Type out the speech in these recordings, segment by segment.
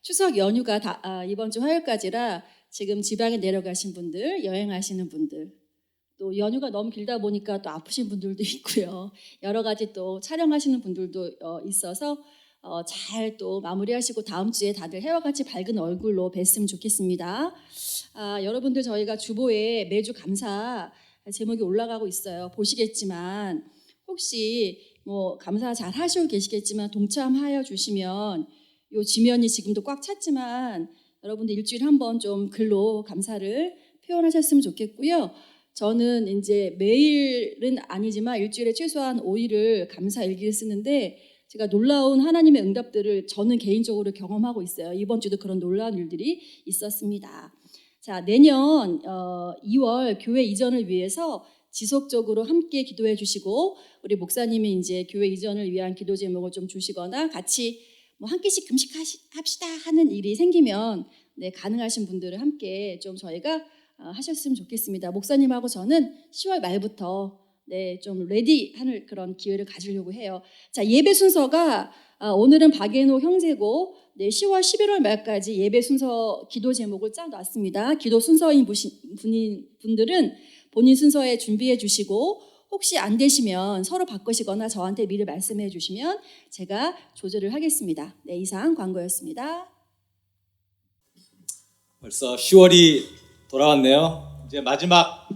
추석 연휴가 이번 주 화요일까지라 지금 지방에 내려가신 분들, 여행하시는 분들, 또 연휴가 너무 길다 보니까 또 아프신 분들도 있고요. 여러 가지 또 촬영하시는 분들도 있어서 잘 또 마무리하시고 다음 주에 다들 해와 같이 밝은 얼굴로 뵀으면 좋겠습니다. 여러분들 저희가 주보에 매주 감사 제목이 올라가고 있어요. 보시겠지만 혹시 뭐 감사 잘 하시고 계시겠지만 동참하여 주시면 요 지면이 지금도 꽉 찼지만 여러분들 일주일에 한 번 좀 글로 감사를 표현하셨으면 좋겠고요. 저는 이제 매일은 아니지만 일주일에 최소한 5일을 감사 일기를 쓰는데 제가 놀라운 하나님의 응답들을 저는 개인적으로 경험하고 있어요. 이번 주도 그런 놀라운 일들이 있었습니다. 자, 내년 2월 교회 이전을 위해서 지속적으로 함께 기도해 주시고 우리 목사님이 이제 교회 이전을 위한 기도 제목을 좀 주시거나 같이 뭐 한 끼씩 금식합시다 하는 일이 생기면 가능하신 분들은 함께 좀 저희가 하셨으면 좋겠습니다. 목사님하고 저는 10월 말부터 좀 레디하는 그런 기회를 가지려고 해요. 자, 예배 순서가 오늘은 박예노 형제고 10월 11월 말까지 예배 순서 기도 제목을 짜놨습니다. 기도 순서인 분들은 본인 순서에 준비해 주시고 혹시 안 되시면 서로 바꾸시거나 저한테 미리 말씀해 주시면 제가 조절을 하겠습니다. 이상 광고였습니다. 벌써 10월이 돌아왔네요. 이제 마지막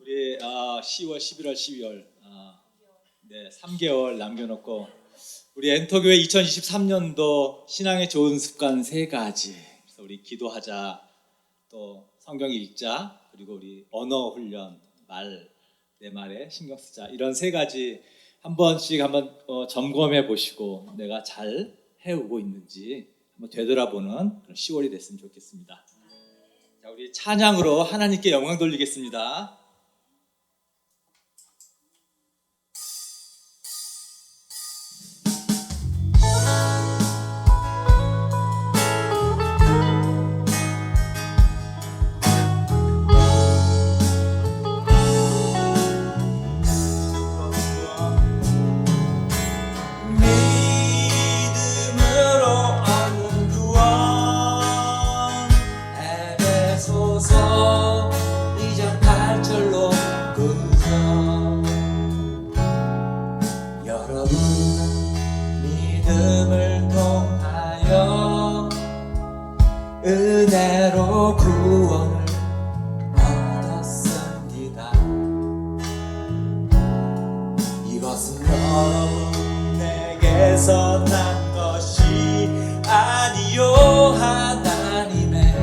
우리 10월, 11월, 12월 3개월 남겨놓고 우리 엔터교회 2023년도 신앙의 좋은 습관 3가지. 그래서 우리 기도하자, 또 성경 읽자, 그리고 우리 언어 훈련, 내 말에 신경 쓰자. 이런 3가지 한 번씩 점검해 보시고 내가 잘 해오고 있는지 한번 되돌아보는 그런 10월이 됐으면 좋겠습니다. 자, 우리 찬양으로 하나님께 영광 돌리겠습니다. 믿음을 통하여 은혜로 구원을 얻었습니다. 이것은 여러분에게서 난 것이 아니요 하나님의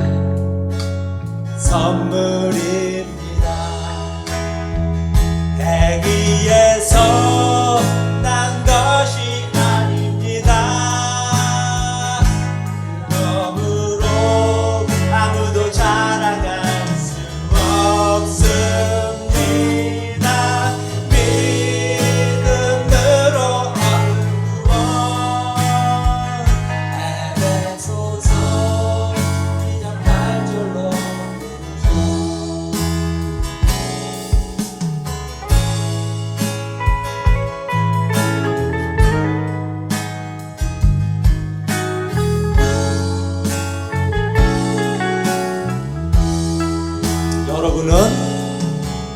선물입니다. 행위에서 난 것이 아무도 자랑할 수 없습니다. 믿음으로 얻은 구원 에베소서 2장 8절로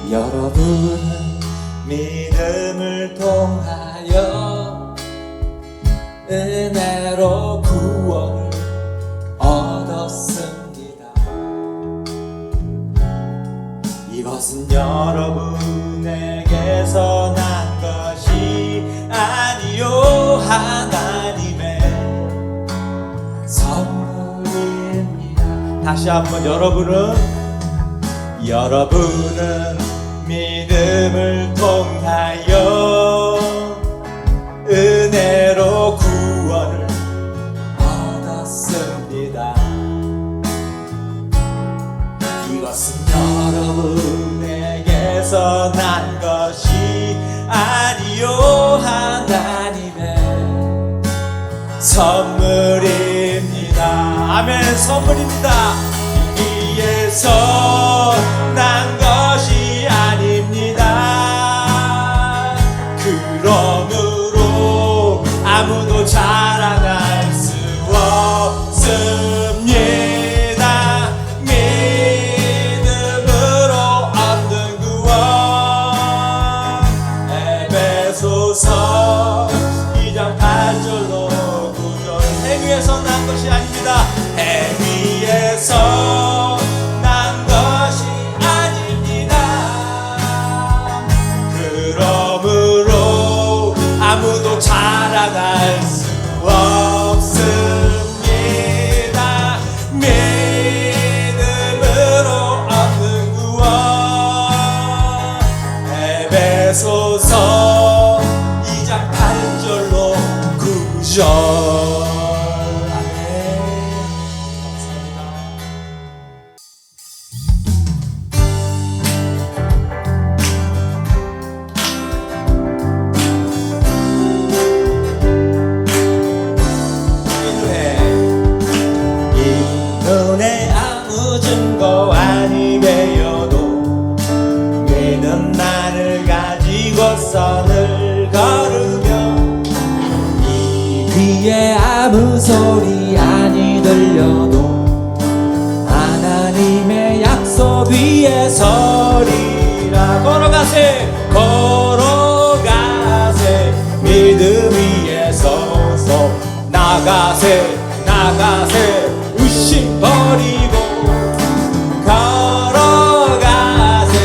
여러분은 믿음을 통하여 은혜로 구원을 얻었습니다. 이것은 여러분에게서 난 것이 아니요 하나님의 선물입니다. 다시 한번 여러분은 믿음을 통하여 은혜로 구원을 얻었습니다. 이것은 여러분에게서 난 것이 아니요 하나님의 선물입니다. 아멘. 선물입니다. 위에서 난 것이 아닙니다. 그러므로 아무도 자랑할 수 없습니다. 것이 아닙니다. 해 위에서 난 것이 아닙니다. 그러므로 아무도 자랑할 수 없습니다. 믿음으로 얻는 구원. 에베소서 2장 8절로 9절. 아멘. 감사합니다. 이 눈에 아무 증거 아니 배여도 믿음 나를 가지고서 늘 걸으며 이 귀에 아무 소리 아니 들려도 하나님의 약속 위에 서리라. 걸어가세 걸어가세 믿음 위에 서서 나가세 나가세 의심 버리고 걸어가세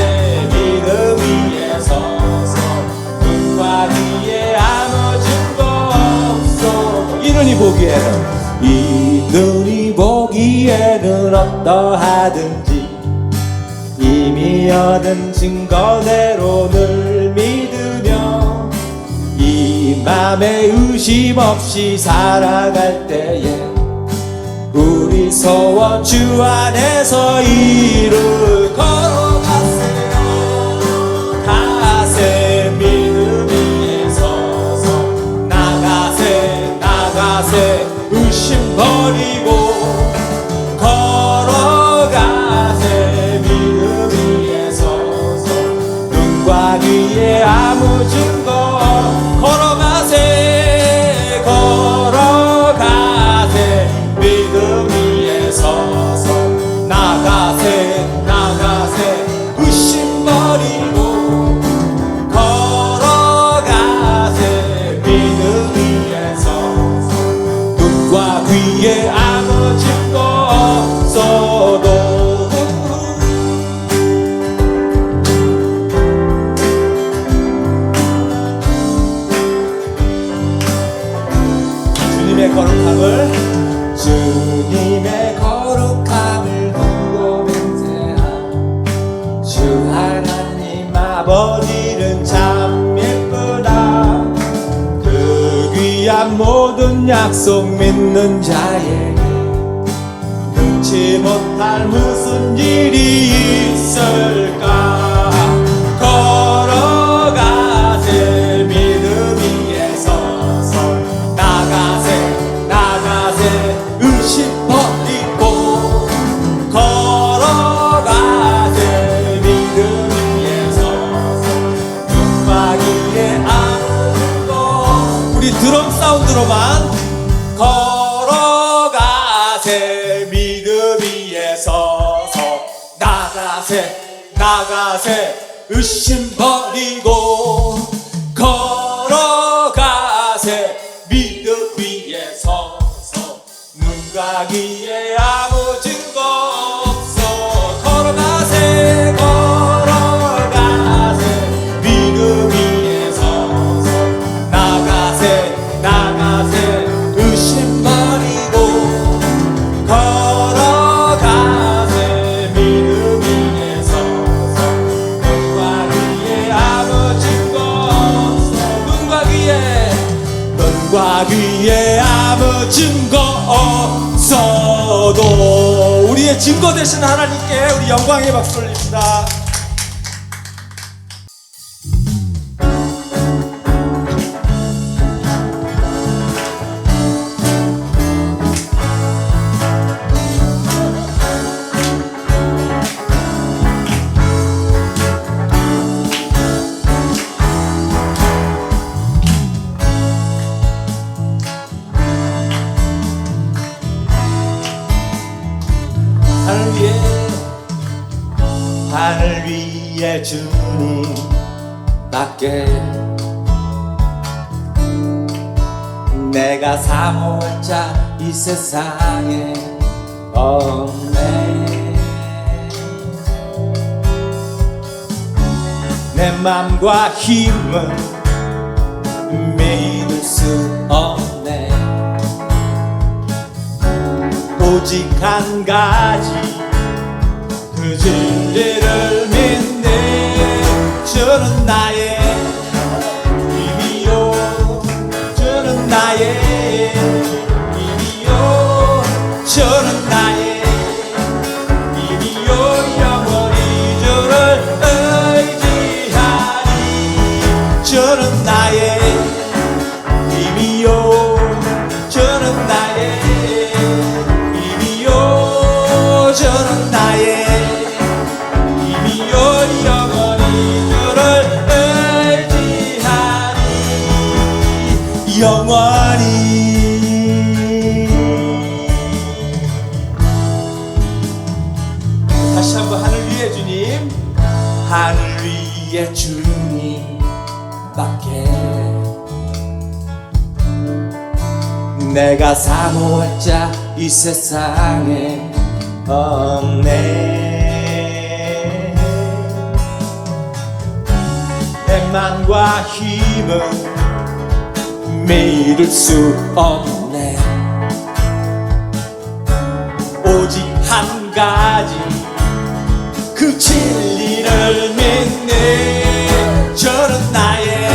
믿음 위에 서서 눈과 귀에 아무 증거 없어. 이 눈이 보기에는 이 눈이 보기에는 어떠하든지 이미 얻은 증거대로 늘 믿으며 이 맘에 의심 없이 살아갈 때에 우리 소원 주 안에서 이루. 걸어가세요 가세 믿음 위에 서서 나가세 나가세 의심 버리고 걸어가세 믿음 위에 서서 눈과 귀에 아무 증거. 걸어가세 걸어가세 믿음 위에 서서 나가세 나가세 의심 버리고 걸어가세 믿음 위에 서서 눈과 귀에 아무 증거 없어도. 주님의 거룩함을 두고 맹세한 주 하나님 아버지는 참 예쁘다. 그 귀한 모든 약속 믿는 자에게 능치 못할 무슨 일이 있을까. 걸어가세 믿음 위에 서서 나가세 나가세 의심 버리고 걸어가세 믿음 위에 서서 눈과 귀에 아무 거. 우리 드럼 사운드로만 걸어가세 믿음 위에 서서 나가세 나가세 의심 버리고 걸어가세 믿음 위에 서서 눈과 귀에 아무 증거 없어. 걸어가세 걸어가세 믿음 위에 서서 나가세 나가세 의심 버리고 걸어가세 믿음 위에 서서 눈과 귀에 아무 증거 없어. 눈과 귀에 아무 증거 없어도 우리의 증거 되신 하나님께 우리 영광의 박수 올립시다. 하늘 위에 주님 밖에 내가 사모할 자 이 세상에 없네. 내 맘과 힘은 믿을 수 없네. 오직 한 가지 그 진리를 믿네. 주는 나의 힘이요, 주는 나의 힘이요, 주는 나의 힘이요. 영원히 주를 의지하니. 주는 나의 힘이요, 주는 나의 힘이요, 주는 나의 힘이요. 영원히 주를 의지하니. 영원히. 다시 한번 하늘 위에 주님, 하늘 위에 주님 밖에 내가 사모할 자 이 세상에 없네. 내 맘과 힘은 믿을 수 없네. 오직 한 가지 그 진리를 믿네. 저는 나의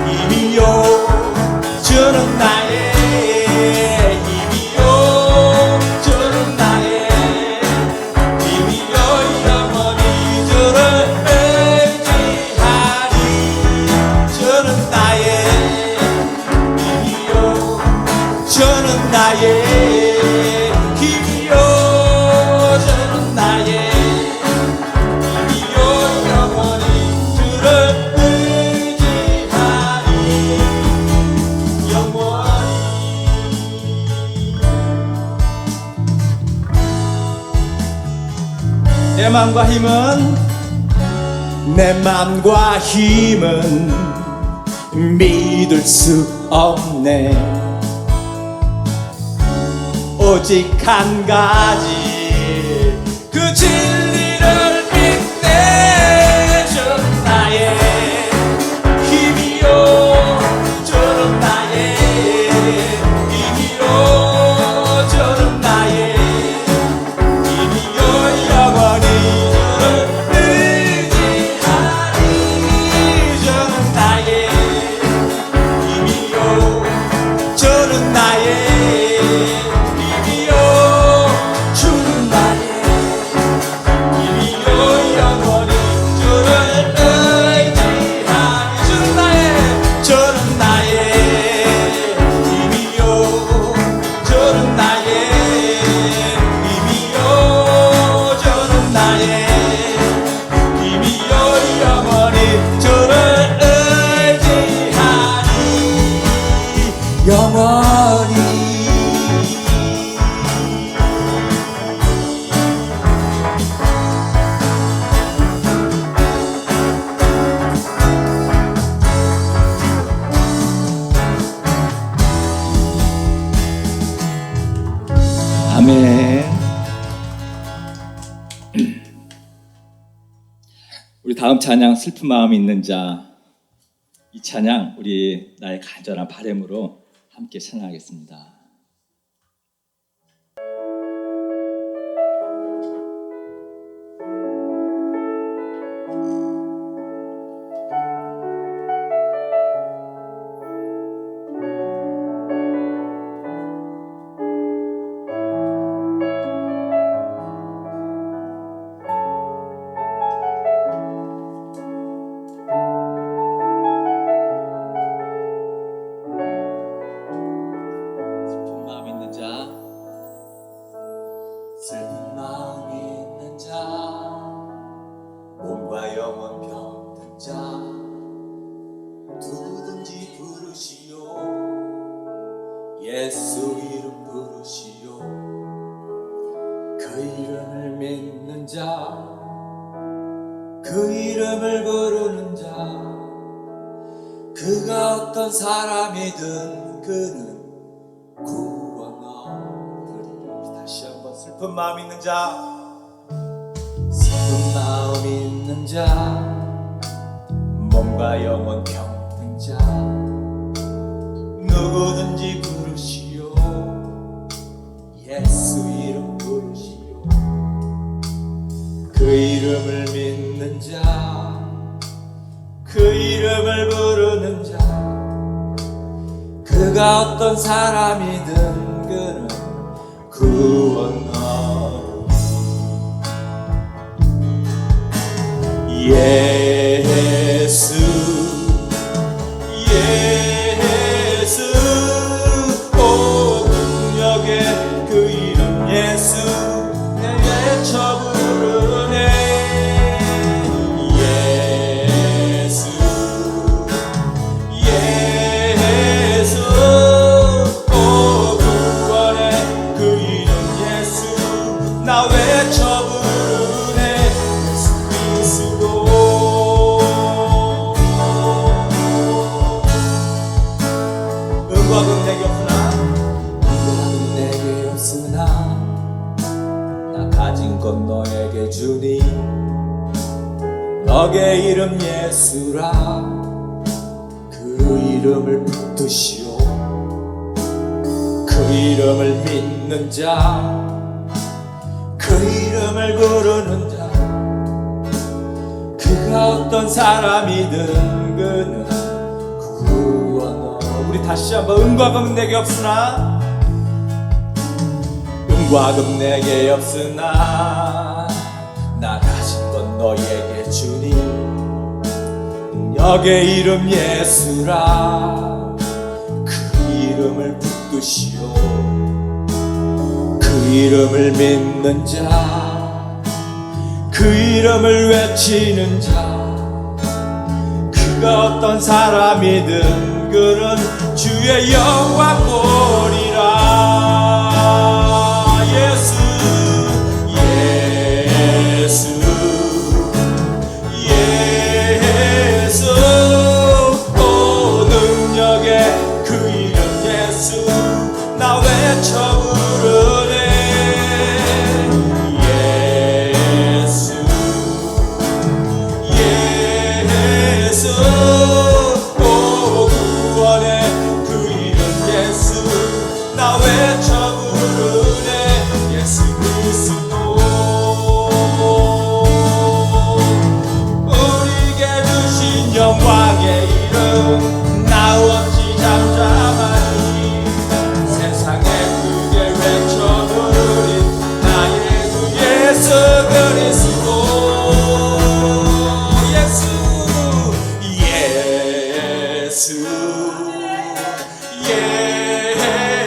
힘이요, 저는 나의 힘이요, 저는 나의 힘이요. 영원히 주를 의지하니. 저는 나의 힘이요, 저는 나의 힘이요, 저는 나의 힘이요. 영원히 주를 의지하니. 영원히. 내 맘과 힘은, 내 맘과 힘은 믿을 수 없네. 오직 한 가지 그 진리를 믿네. 저는 나의 힘이요, 저는 나의 힘이요, 저는 나의 힘이요. 영원히 주를 의지하니. 저는 나의 힘이요, 저는 나의 힘이요, 주는 나의 힘이요. 영원히 주를 의지하니. 주는 나의, 저는 나의 힘이요, 저는 나의 힘이요, 저는 나의 힘이요. 영원히 주를 의지하니. 영원히. 아멘. 우리 다음 찬양 슬픈 마음이 있는 자, 이 찬양 우리 나의 간절한 바람으로 함께 찬양하겠습니다. 슬픈 마음 있는 자, 슬픈 마음 있는 자, 몸과 영혼 병든 자, 누구든지 부르시오. 예수 이름 부르시오. 그 이름을 믿는 자, 그 이름을 부르는 자, 그가 어떤 사람이든 그는 구원 슬픈 마음 있는 자, 슬픈 마음 있는 자, 몸과 영혼 병든 자, 누구든지 부르시오. 예수 이름 부르시오. 그 이름을 믿는 자, 그 이름을 부르는 자, 그가 어떤 사람이든 그는 구원 얻으리. 예수 예수 오 능력의 그 이름 예수 내 외쳐 부르네. 예수 예수 오 구원의 그 이름 예수 나 외쳐 부르네. 예수 그리스도 응과금 내게 없으나 나 가진 것 너에게 주니. 너의 이름 예수라. 그 이름을 붙드시오. 그 이름을 믿는 자, 그 이름을 부르는 자, 그가 어떤 사람이든 그는 구원 얻으리. 우리 다시 한번 은과 금 내게 없으나, 은과 금 내게 없으나 나 가진 건 너에게 주니. 능력의 이름 예수라. 그 이름을 붙드시오. 그 이름을 믿는 자, 그 이름을 외치는 자, 그가 어떤 사람이든 그는 주의 영광 보리라. 예수 예수 예수 오 능력의 그 이름 예수 나 외쳐 부르네. 예수 예수 오 구원의 그 이름 예수 나 외쳐 부르네. 예수 그리스도 우리에게 주신 영광의 이름 나 없이 잠잠하니 세상에 크게 외쳐 부르리. 나의 주 예수 그리스도 예수 예수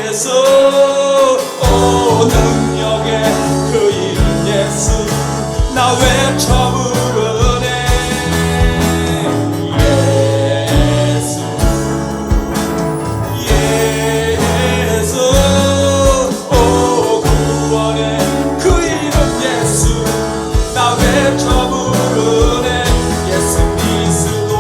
예수 오 능력의 그 이름 예수 나 외쳐 부르네. 예수 예수 오 구원의 그 이름 예수 나 외쳐 부르네. 예수 그리스도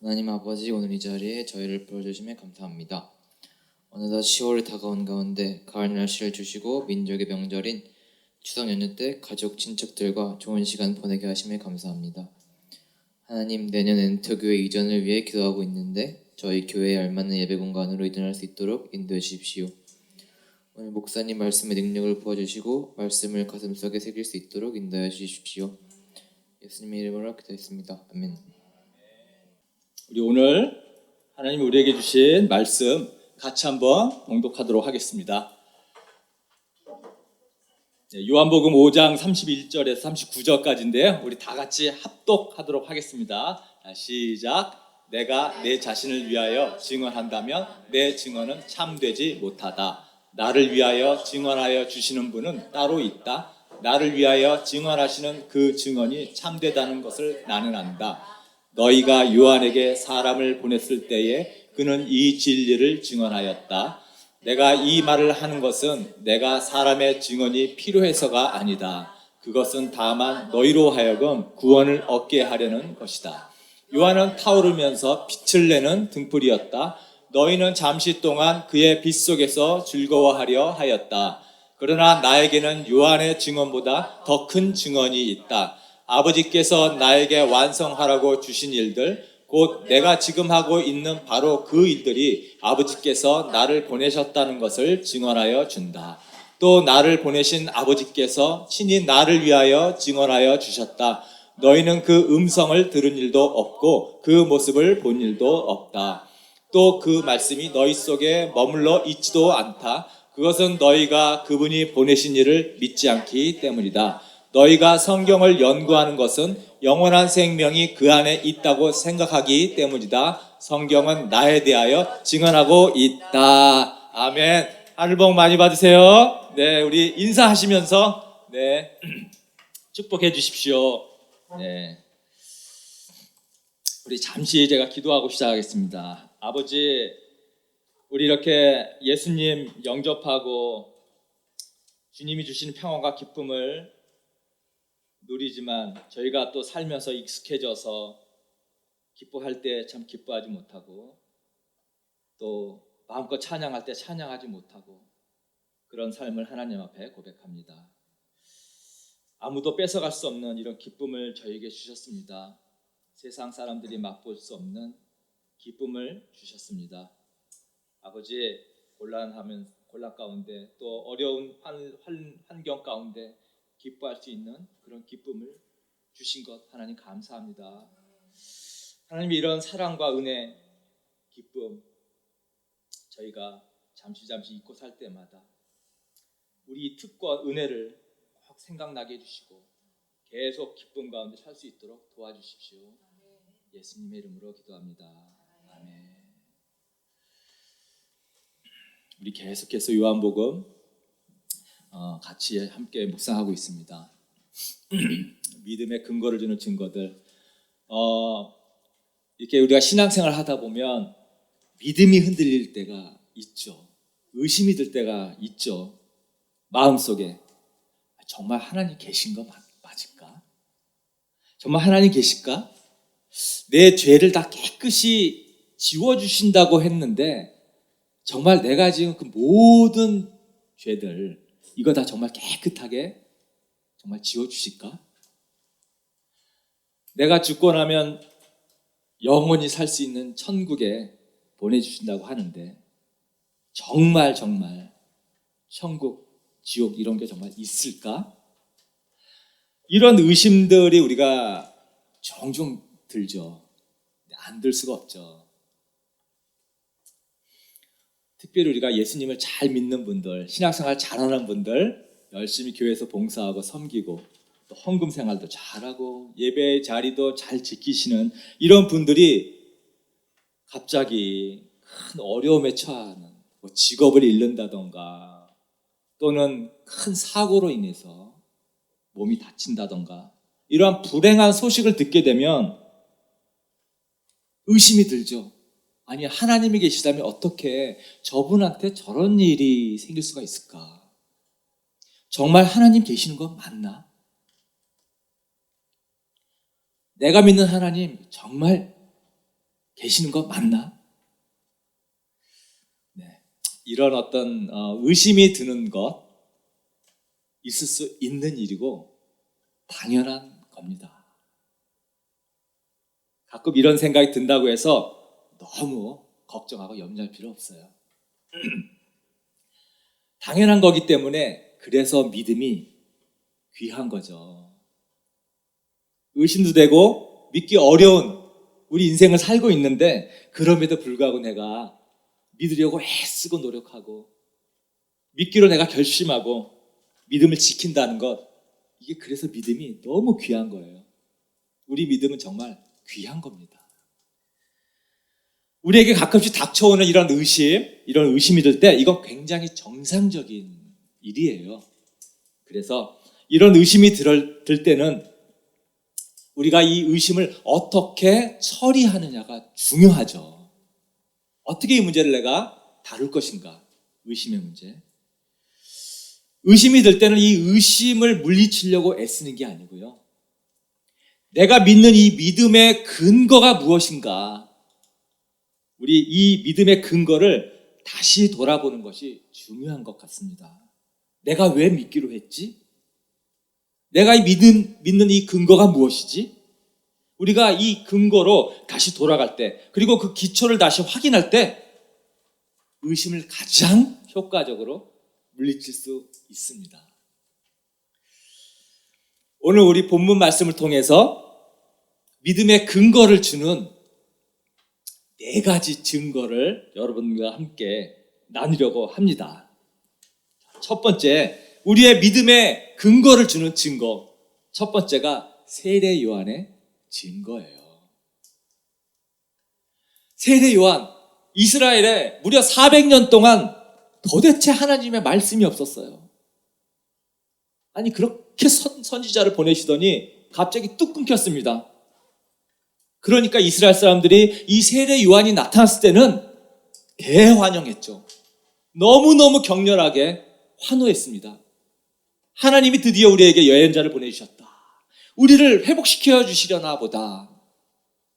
하나님 아버지, 오늘 이 자리에 저희를 불러주심에 감사합니다. 어느덧 10월이 다가온 가운데 가을 날씨를 주시고 민족의 명절인 추석 연휴 때 가족 친척들과 좋은 시간 보내게 하심에 감사합니다. 하나님, 내년 엔터교회 이전을 위해 기도하고 있는데 저희 교회에 알맞는 예배 공간으로 이전할 수 있도록 인도해 주십시오. 오늘 목사님 말씀의 능력을 부어주시고 말씀을 가슴속에 새길 수 있도록 인도해 주십시오. 예수님의 이름으로 기도했습니다. 아멘. 우리 오늘 하나님이 우리에게 주신 말씀 같이 한번 봉독하도록 하겠습니다. 요한복음 5장 31절에서 39절까지인데요. 우리 다 같이 합독하도록 하겠습니다. 시작. 내가 내 자신을 위하여 증언한다면 내 증언은 참되지 못하다. 나를 위하여 증언하여 주시는 분은 따로 있다. 나를 위하여 증언하시는 그 증언이 참되다는 것을 나는 안다. 너희가 요한에게 사람을 보냈을 때에 그는 이 진리를 증언하였다. 내가 이 말을 하는 것은 내가 사람의 증언이 필요해서가 아니다. 그것은 다만 너희로 하여금 구원을 얻게 하려는 것이다. 요한은 타오르면서 빛을 내는 등불이었다. 너희는 잠시 동안 그의 빛 속에서 즐거워하려 하였다. 그러나 나에게는 요한의 증언보다 더 큰 증언이 있다. 아버지께서 나에게 완성하라고 주신 일들, 곧 내가 지금 하고 있는 바로 그 일들이 아버지께서 나를 보내셨다는 것을 증언하여 준다. 또 나를 보내신 아버지께서 친히 나를 위하여 증언하여 주셨다. 너희는 그 음성을 들은 일도 없고 그 모습을 본 일도 없다. 또 그 말씀이 너희 속에 머물러 있지도 않다. 그것은 너희가 그분이 보내신 이를 믿지 않기 때문이다. 너희가 성경을 연구하는 것은 영원한 생명이 그 안에 있다고 생각하기 때문이다. 성경은 나에 대하여 증언하고 있다. 아멘. 하늘 복 많이 받으세요. 네, 우리 인사하시면서 네 축복해 주십시오. 네, 우리 잠시 제가 기도하고 시작하겠습니다. 아버지, 우리 이렇게 예수님 영접하고 주님이 주시는 평안과 기쁨을 누리지만 저희가 또 살면서 익숙해져서 기뻐할 때 참 기뻐하지 못하고 또 마음껏 찬양할 때 찬양하지 못하고 그런 삶을 하나님 앞에 고백합니다. 아무도 뺏어갈 수 없는 이런 기쁨을 저에게 주셨습니다. 세상 사람들이 맛볼 수 없는 기쁨을 주셨습니다. 아버지, 곤란 가운데 또 어려운 환경 가운데 기뻐할 수 있는 그런 기쁨을 주신 것 하나님 감사합니다. 하나님이 이런 사랑과 은혜, 기쁨 저희가 잠시 잊고 살 때마다 우리 특권, 은혜를 꼭 생각나게 해주시고 계속 기쁨 가운데 살 수 있도록 도와주십시오. 예수님의 이름으로 기도합니다. 아멘. 우리 계속해서 요한복음 같이 함께 묵상하고 있습니다. 믿음의 근거를 주는 증거들. 이렇게 우리가 신앙생활 하다 보면 믿음이 흔들릴 때가 있죠. 의심이 들 때가 있죠. 마음속에 정말 하나님 계신 거 맞을까? 정말 하나님 계실까? 내 죄를 다 깨끗이 지워주신다고 했는데 정말 내가 지금 그 모든 죄들 이거 다 정말 깨끗하게 정말 지워주실까? 내가 죽고 나면 영원히 살 수 있는 천국에 보내주신다고 하는데 정말 천국, 지옥 이런 게 정말 있을까? 이런 의심들이 우리가 종종 들죠. 안 들 수가 없죠. 특별히 우리가 예수님을 잘 믿는 분들, 신앙생활 잘하는 분들, 열심히 교회에서 봉사하고 섬기고 또 헌금 생활도 잘하고 예배 자리도 잘 지키시는 이런 분들이 갑자기 큰 어려움에 처하는 뭐 직업을 잃는다던가 또는 큰 사고로 인해서 몸이 다친다던가 이러한 불행한 소식을 듣게 되면 의심이 들죠. 아니, 하나님이 계시다면 어떻게 저분한테 저런 일이 생길 수가 있을까? 정말 하나님 계시는 거 맞나? 내가 믿는 하나님 정말 계시는 거 맞나? 네, 이런 어떤 의심이 드는 것 있을 수 있는 일이고 당연한 겁니다. 가끔 이런 생각이 든다고 해서 너무 걱정하고 염려할 필요 없어요. 당연한 거기 때문에 그래서 믿음이 귀한 거죠. 의심도 되고 믿기 어려운 우리 인생을 살고 있는데 그럼에도 불구하고 내가 믿으려고 애쓰고 노력하고 믿기로 내가 결심하고 믿음을 지킨다는 것, 이게 그래서 믿음이 너무 귀한 거예요. 우리 믿음은 정말 귀한 겁니다. 우리에게 가끔씩 닥쳐오는 이런 의심이 들 때 이건 굉장히 정상적인 일이에요. 그래서 이런 의심이 들 때는 우리가 이 의심을 어떻게 처리하느냐가 중요하죠. 어떻게 이 문제를 내가 다룰 것인가? 의심의 문제. 의심이 들 때는 이 의심을 물리치려고 애쓰는 게 아니고요. 내가 믿는 이 믿음의 근거가 무엇인가? 우리 이 믿음의 근거를 다시 돌아보는 것이 중요한 것 같습니다. 내가 왜 믿기로 했지? 내가 믿는 이 근거가 무엇이지? 우리가 이 근거로 다시 돌아갈 때, 그리고 그 기초를 다시 확인할 때 의심을 가장 효과적으로 물리칠 수 있습니다. 오늘 우리 본문 말씀을 통해서 믿음의 근거를 주는 4가지 증거를 여러분과 함께 나누려고 합니다. 첫 번째, 우리의 믿음의 근거를 주는 증거. 첫 번째가 세례 요한의 증거예요. 세례 요한, 이스라엘에 무려 400년 동안 도대체 하나님의 말씀이 없었어요. 아니 그렇게 선지자를 보내시더니 갑자기 뚝 끊겼습니다. 그러니까 이스라엘 사람들이 이 세례 요한이 나타났을 때는 대환영했죠. 너무너무 격렬하게 환호했습니다. 하나님이 드디어 우리에게 예언자를 보내주셨다. 우리를 회복시켜 주시려나 보다.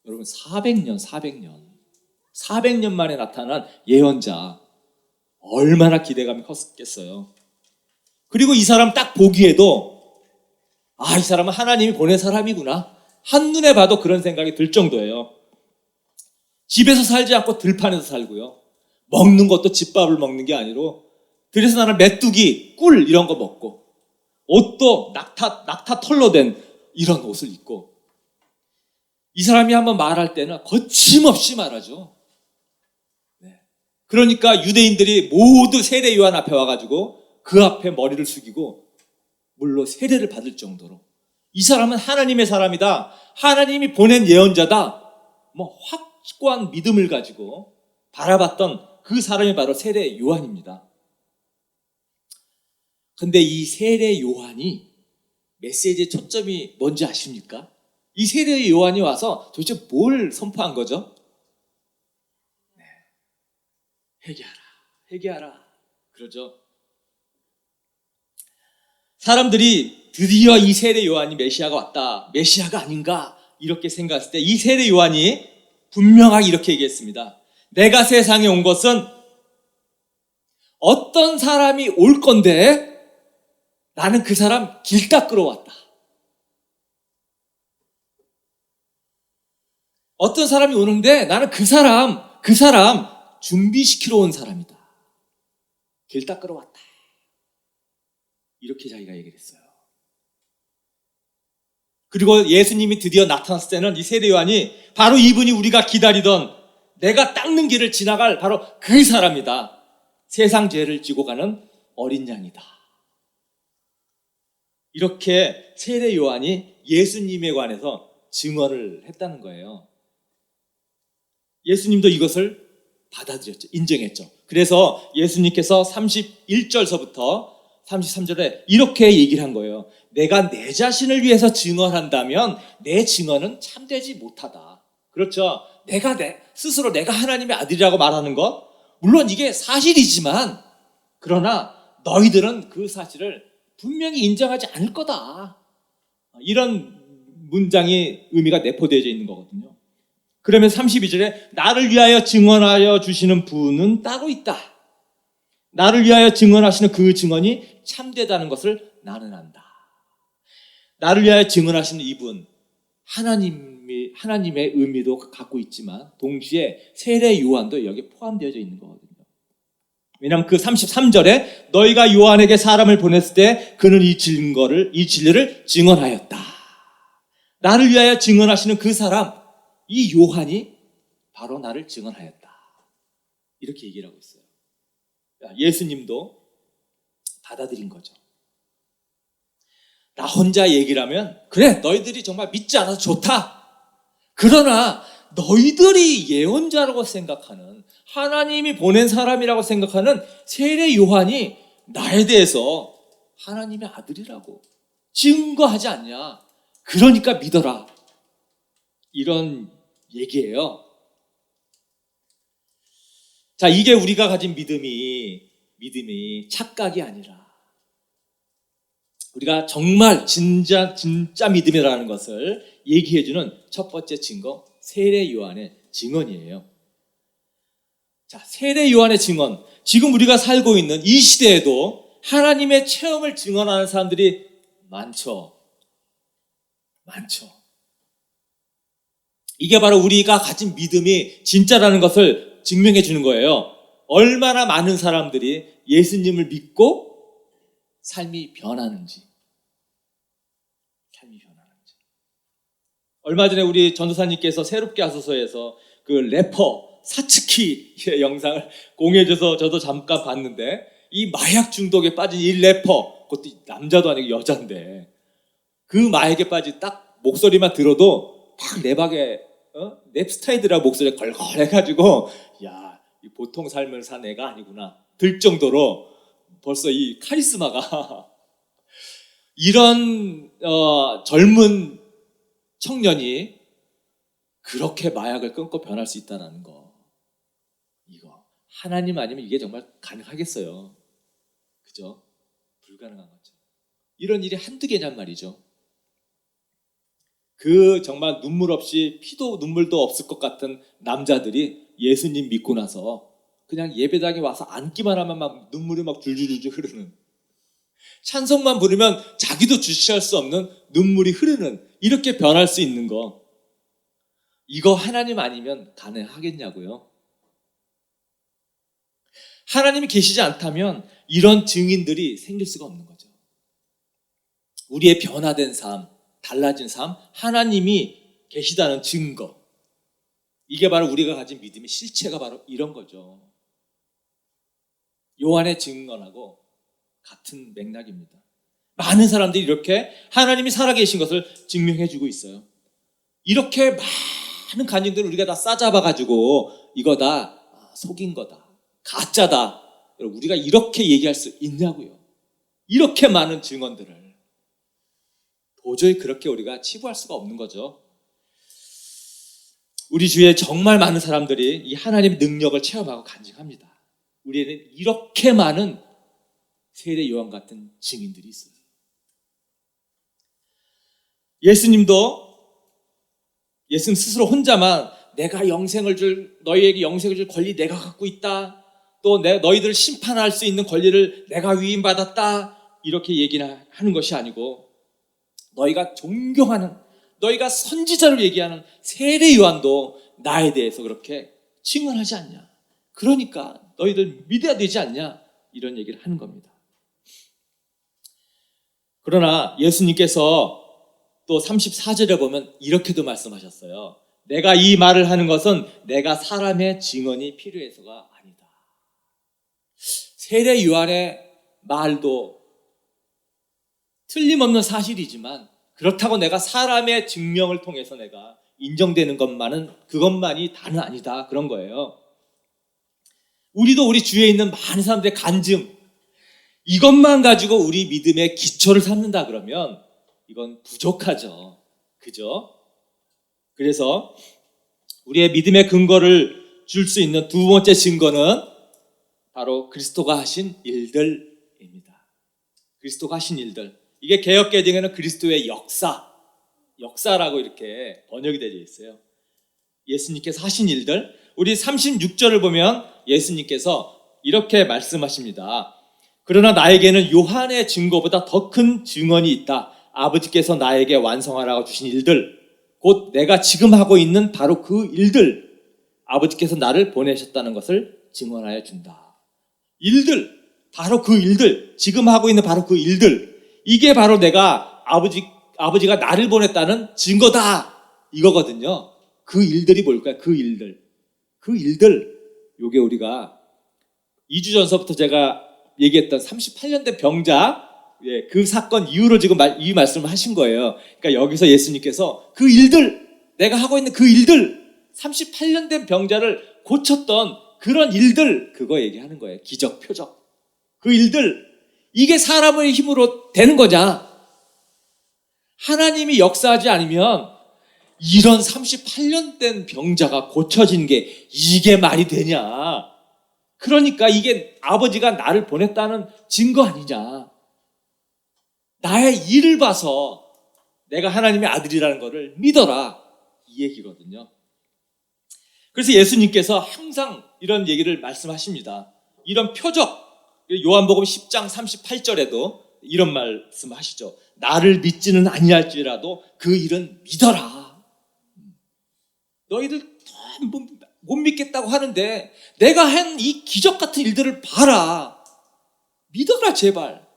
여러분 400년 만에 나타난 예언자, 얼마나 기대감이 컸겠어요. 그리고 이 사람 딱 보기에도 이 사람은 하나님이 보낸 사람이구나, 한눈에 봐도 그런 생각이 들 정도예요. 집에서 살지 않고 들판에서 살고요. 먹는 것도 집밥을 먹는 게 아니로 들에서 나는 메뚜기, 꿀 이런 거 먹고, 옷도 낙타 털로 된 이런 옷을 입고, 이 사람이 한번 말할 때는 거침없이 말하죠. 그러니까 유대인들이 모두 세례 요한 앞에 와가지고 그 앞에 머리를 숙이고 물로 세례를 받을 정도로 이 사람은 하나님의 사람이다, 하나님이 보낸 예언자다, 확고한 믿음을 가지고 바라봤던 그 사람이 바로 세례 요한입니다. 근데 이 세례 요한이 메시지의 초점이 뭔지 아십니까? 이 세례 요한이 와서 도대체 뭘 선포한 거죠? 회개하라 그러죠. 사람들이 드디어 이 세례 요한이 메시아가 왔다, 메시아가 아닌가 이렇게 생각했을 때 이 세례 요한이 분명하게 이렇게 얘기했습니다. 내가 세상에 온 것은 어떤 사람이 올 건데 나는 그 사람 길 닦으러 왔다. 어떤 사람이 오는데 나는 그 사람 준비시키러 온 사람이다. 길 닦으러 왔다. 이렇게 자기가 얘기를 했어요. 그리고 예수님이 드디어 나타났을 때는 이 세례 요한이 바로 이분이 우리가 기다리던, 내가 닦는 길을 지나갈 바로 그 사람이다. 세상 죄를 지고 가는 어린 양이다. 이렇게 세례 요한이 예수님에 관해서 증언을 했다는 거예요. 예수님도 이것을 받아들였죠. 인정했죠. 그래서 예수님께서 31절서부터 33절에 이렇게 얘기를 한 거예요. 내가 내 자신을 위해서 증언한다면 내 증언은 참되지 못하다. 그렇죠. 스스로 내가 하나님의 아들이라고 말하는 것, 물론 이게 사실이지만, 그러나 너희들은 그 사실을 분명히 인정하지 않을 거다. 이런 문장이 의미가 내포되어 있는 거거든요. 그러면 32절에 나를 위하여 증언하여 주시는 분은 따로 있다. 나를 위하여 증언하시는 그 증언이 참되다는 것을 나는 안다. 나를 위하여 증언하시는 이분, 하나님의 의미도 갖고 있지만 동시에 세례 요한도 여기에 포함되어 있는 거거든요. 왜냐하면 그 33절에 너희가 요한에게 사람을 보냈을 때 그는 이 진리를 증언하였다. 나를 위하여 증언하시는 그 사람, 이 요한이 바로 나를 증언하였다. 이렇게 얘기를 하고 있어요. 예수님도 받아들인 거죠. 나 혼자 얘기를 하면 그래, 너희들이 정말 믿지 않아서 좋다. 그러나 너희들이 예언자라고 생각하는, 하나님이 보낸 사람이라고 생각하는 세례 요한이 나에 대해서 하나님의 아들이라고 증거하지 않냐. 그러니까 믿어라. 이런 얘기예요. 자, 이게 우리가 가진 믿음이 착각이 아니라 우리가 정말 진짜 믿음이라는 것을 얘기해주는 첫 번째 증거, 세례 요한의 증언이에요. 자, 세례 요한의 증언. 지금 우리가 살고 있는 이 시대에도 하나님의 체험을 증언하는 사람들이 많죠. 이게 바로 우리가 가진 믿음이 진짜라는 것을 증명해 주는 거예요. 얼마나 많은 사람들이 예수님을 믿고 삶이 변하는지. 얼마 전에 우리 전도사님께서 새롭게 하소서에서 그 래퍼 사츠키의 영상을 공유해줘서 저도 잠깐 봤는데, 이 마약 중독에 빠진 이 래퍼, 그것도 남자도 아니고 여잔데, 그 마약에 빠진 딱 목소리만 들어도 막 랩 스타일이라 목소리가 걸걸해가지고, 야, 이 보통 삶을 산 애가 아니구나 들 정도로 벌써 이 카리스마가 이런 젊은 청년이 그렇게 마약을 끊고 변할 수 있다는 거, 이거 하나님 아니면 이게 정말 가능하겠어요? 그죠? 불가능한 거죠. 이런 일이 한두 개냔 말이죠. 그 정말 눈물 없이 피도 눈물도 없을 것 같은 남자들이 예수님 믿고 나서 그냥 예배당에 와서 앉기만 하면 막 눈물이 막 줄줄줄 흐르는, 찬송만 부르면 자기도 주체할 수 없는 눈물이 흐르는, 이렇게 변할 수 있는 거, 이거 하나님 아니면 가능하겠냐고요? 하나님이 계시지 않다면 이런 증인들이 생길 수가 없는 거죠. 우리의 변화된 삶, 달라진 삶, 하나님이 계시다는 증거, 이게 바로 우리가 가진 믿음의 실체가 바로 이런 거죠. 요한의 증언하고 같은 맥락입니다. 많은 사람들이 이렇게 하나님이 살아계신 것을 증명해주고 있어요. 이렇게 많은 간증들을 우리가 다 싸잡아가지고 이거 다 속인 거다, 가짜다, 우리가 이렇게 얘기할 수 있냐고요. 이렇게 많은 증언들을 도저히 그렇게 우리가 치부할 수가 없는 거죠. 우리 주위에 정말 많은 사람들이 이 하나님의 능력을 체험하고 간증합니다. 우리에는 이렇게 많은 세례 요한 같은 증인들이 있어요. 예수님 스스로 혼자만 내가 너희에게 영생을 줄 권리 내가 갖고 있다, 또 너희들을 심판할 수 있는 권리를 내가 위임받았다, 이렇게 얘기를 하는 것이 아니고, 너희가 존경하는, 너희가 선지자를 얘기하는 세례 요한도 나에 대해서 그렇게 증언하지 않냐, 그러니까 너희들 믿어야 되지 않냐, 이런 얘기를 하는 겁니다. 그러나 예수님께서 또 34절에 보면 이렇게도 말씀하셨어요. 내가 이 말을 하는 것은 내가 사람의 증언이 필요해서가 아니다. 세례 요한의 말도 틀림없는 사실이지만, 그렇다고 내가 사람의 증명을 통해서 내가 인정되는 그것만이 다는 아니다, 그런 거예요. 우리도 우리 주위에 있는 많은 사람들의 간증, 이것만 가지고 우리 믿음의 기초를 삼는다 그러면 이건 부족하죠. 그죠? 그래서 우리의 믿음의 근거를 줄 수 있는 두 번째 증거는 바로 그리스도가 하신 일들입니다. 그리스도가 하신 일들. 이게 개역개정에는 그리스도의 역사라고 이렇게 번역이 되어 있어요. 예수님께서 하신 일들. 우리 36절을 보면 예수님께서 이렇게 말씀하십니다. 그러나 나에게는 요한의 증거보다 더 큰 증언이 있다. 아버지께서 나에게 완성하라고 주신 일들, 곧 내가 지금 하고 있는 바로 그 일들, 아버지께서 나를 보내셨다는 것을 증언하여 준다. 일들, 바로 그 일들, 지금 하고 있는 바로 그 일들, 이게 바로 내가 아버지가 나를 보냈다는 증거다, 이거거든요. 그 일들이 뭘까요? 그 일들, 요게 우리가 2주 전서부터 제가 얘기했던 38년 된 병자, 그 사건 이후로 지금 이 말씀을 하신 거예요. 그러니까 여기서 예수님께서 그 일들, 내가 하고 있는 그 일들, 38년 된 병자를 고쳤던 그런 일들, 그거 얘기하는 거예요. 기적, 표적. 그 일들, 이게 사람의 힘으로 되는 거냐? 하나님이 역사하지 않으면 이런 38년 된 병자가 고쳐진 게 이게 말이 되냐? 그러니까 이게 아버지가 나를 보냈다는 증거 아니냐? 나의 일을 봐서 내가 하나님의 아들이라는 것을 믿어라, 이 얘기거든요. 그래서 예수님께서 항상 이런 얘기를 말씀하십니다. 이런 표적, 요한복음 10장 38절에도 이런 말씀하시죠. 나를 믿지는 아니할지라도 그 일은 믿어라. 너희들 못 믿겠다고 하는데 내가 한 이 기적 같은 일들을 봐라. 믿어라, 제발.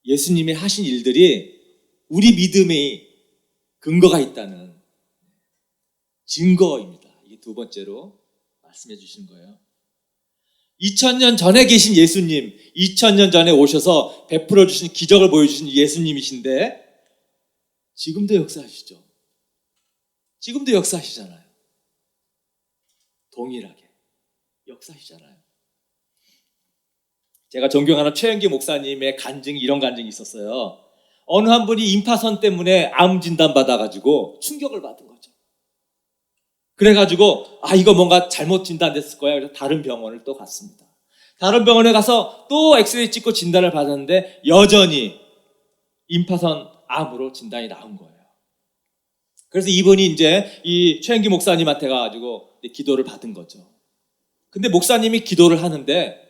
예수님이 하신 일들이 우리 믿음의 근거가 있다는 증거입니다. 이게 두 번째로 말씀해 주시는 거예요. 2000년 전에 계신 예수님, 2000년 전에 오셔서 베풀어 주신 기적을 보여주신 예수님이신데 지금도 역사하시죠. 지금도 역사하시잖아요. 동일하게 역사하시잖아요. 제가 존경하는 최영기 목사님의 간증이 이런 간증이 있었어요. 어느 한 분이 임파선 때문에 암 진단 받아가지고 충격을 받은 거죠. 그래가지고 이거 뭔가 잘못 진단됐을 거야. 그래서 다른 병원을 또 갔습니다. 다른 병원에 가서 또 엑스레이 찍고 진단을 받았는데 여전히 임파선 암으로 진단이 나온 거예요. 그래서 이분이 이제 이 최영기 목사님한테 가가지고 기도를 받은 거죠. 근데 목사님이 기도를 하는데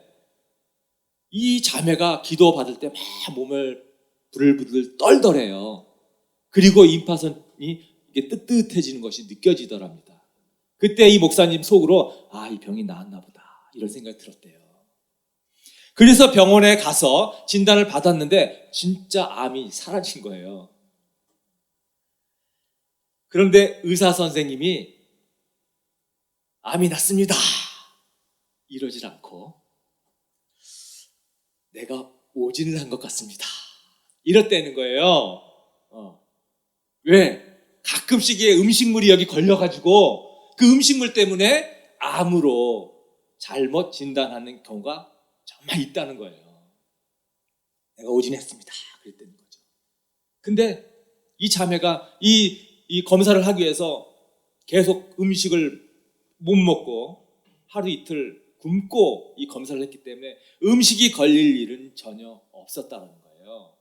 이 자매가 기도 받을 때 막 몸을 부들부들 떨더래요. 그리고 임파선이 이게 뜨뜻해지는 것이 느껴지더랍니다. 그때 이 목사님 속으로 이 병이 나았나 보다 이런 생각이 들었대요. 그래서 병원에 가서 진단을 받았는데 진짜 암이 사라진 거예요. 그런데 의사 선생님이 암이 났습니다 이러질 않고 내가 오진을 한 것 같습니다 이랬다는 거예요. 왜? 가끔씩 음식물이 여기 걸려가지고 그 음식물 때문에 암으로 잘못 진단하는 경우가 정말 있다는 거예요. 내가 오진했습니다 그랬다는 거죠. 근데 이 자매가 이 검사를 하기 위해서 계속 음식을 못 먹고 하루 이틀 굶고 이 검사를 했기 때문에 음식이 걸릴 일은 전혀 없었다는 거예요.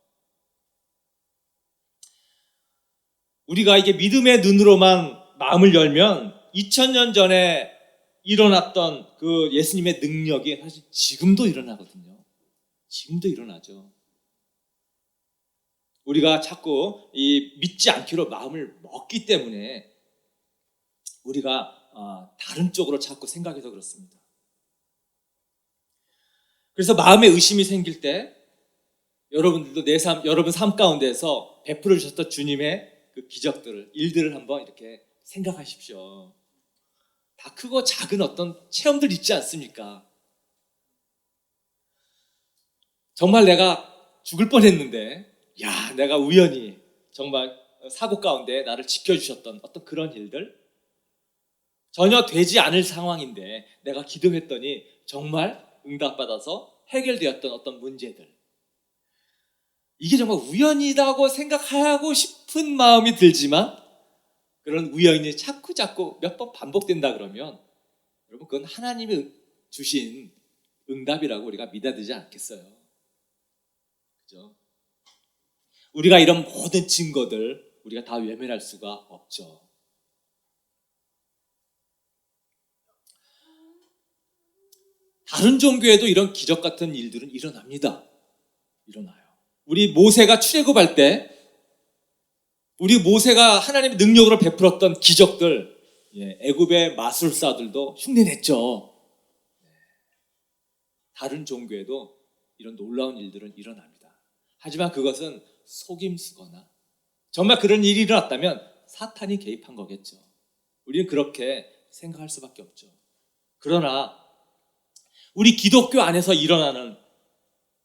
우리가 이게 믿음의 눈으로만 마음을 열면 2000년 전에 일어났던 그 예수님의 능력이 사실 지금도 일어나거든요. 지금도 일어나죠. 우리가 자꾸 이 믿지 않기로 마음을 먹기 때문에 우리가 다른 쪽으로 자꾸 생각해서 그렇습니다. 그래서 마음에 의심이 생길 때 여러분들도 여러분 삶 가운데서 베풀어 주셨던 주님의 그 기적들을, 일들을 한번 이렇게 생각하십시오. 다 크고 작은 어떤 체험들 있지 않습니까? 정말 내가 죽을 뻔했는데 내가 우연히 정말 사고 가운데 나를 지켜주셨던 어떤 그런 일들, 전혀 되지 않을 상황인데 내가 기도했더니 정말 응답받아서 해결되었던 어떤 문제들, 이게 정말 우연이라고 생각하고 싶은 마음이 들지만 그런 우연이 자꾸 몇 번 반복된다 그러면 여러분 그건 하나님이 주신 응답이라고 우리가 믿어야 되지 않겠어요? 그죠? 우리가 이런 모든 증거들 우리가 다 외면할 수가 없죠. 다른 종교에도 이런 기적 같은 일들은 일어납니다. 일어나요. 우리 모세가 출애굽할 때 우리 모세가 하나님의 능력으로 베풀었던 기적들, 애굽의 마술사들도 흉내냈죠. 다른 종교에도 이런 놀라운 일들은 일어납니다. 하지만 그것은 속임수거나 정말 그런 일이 일어났다면 사탄이 개입한 거겠죠. 우리는 그렇게 생각할 수밖에 없죠. 그러나 우리 기독교 안에서 일어나는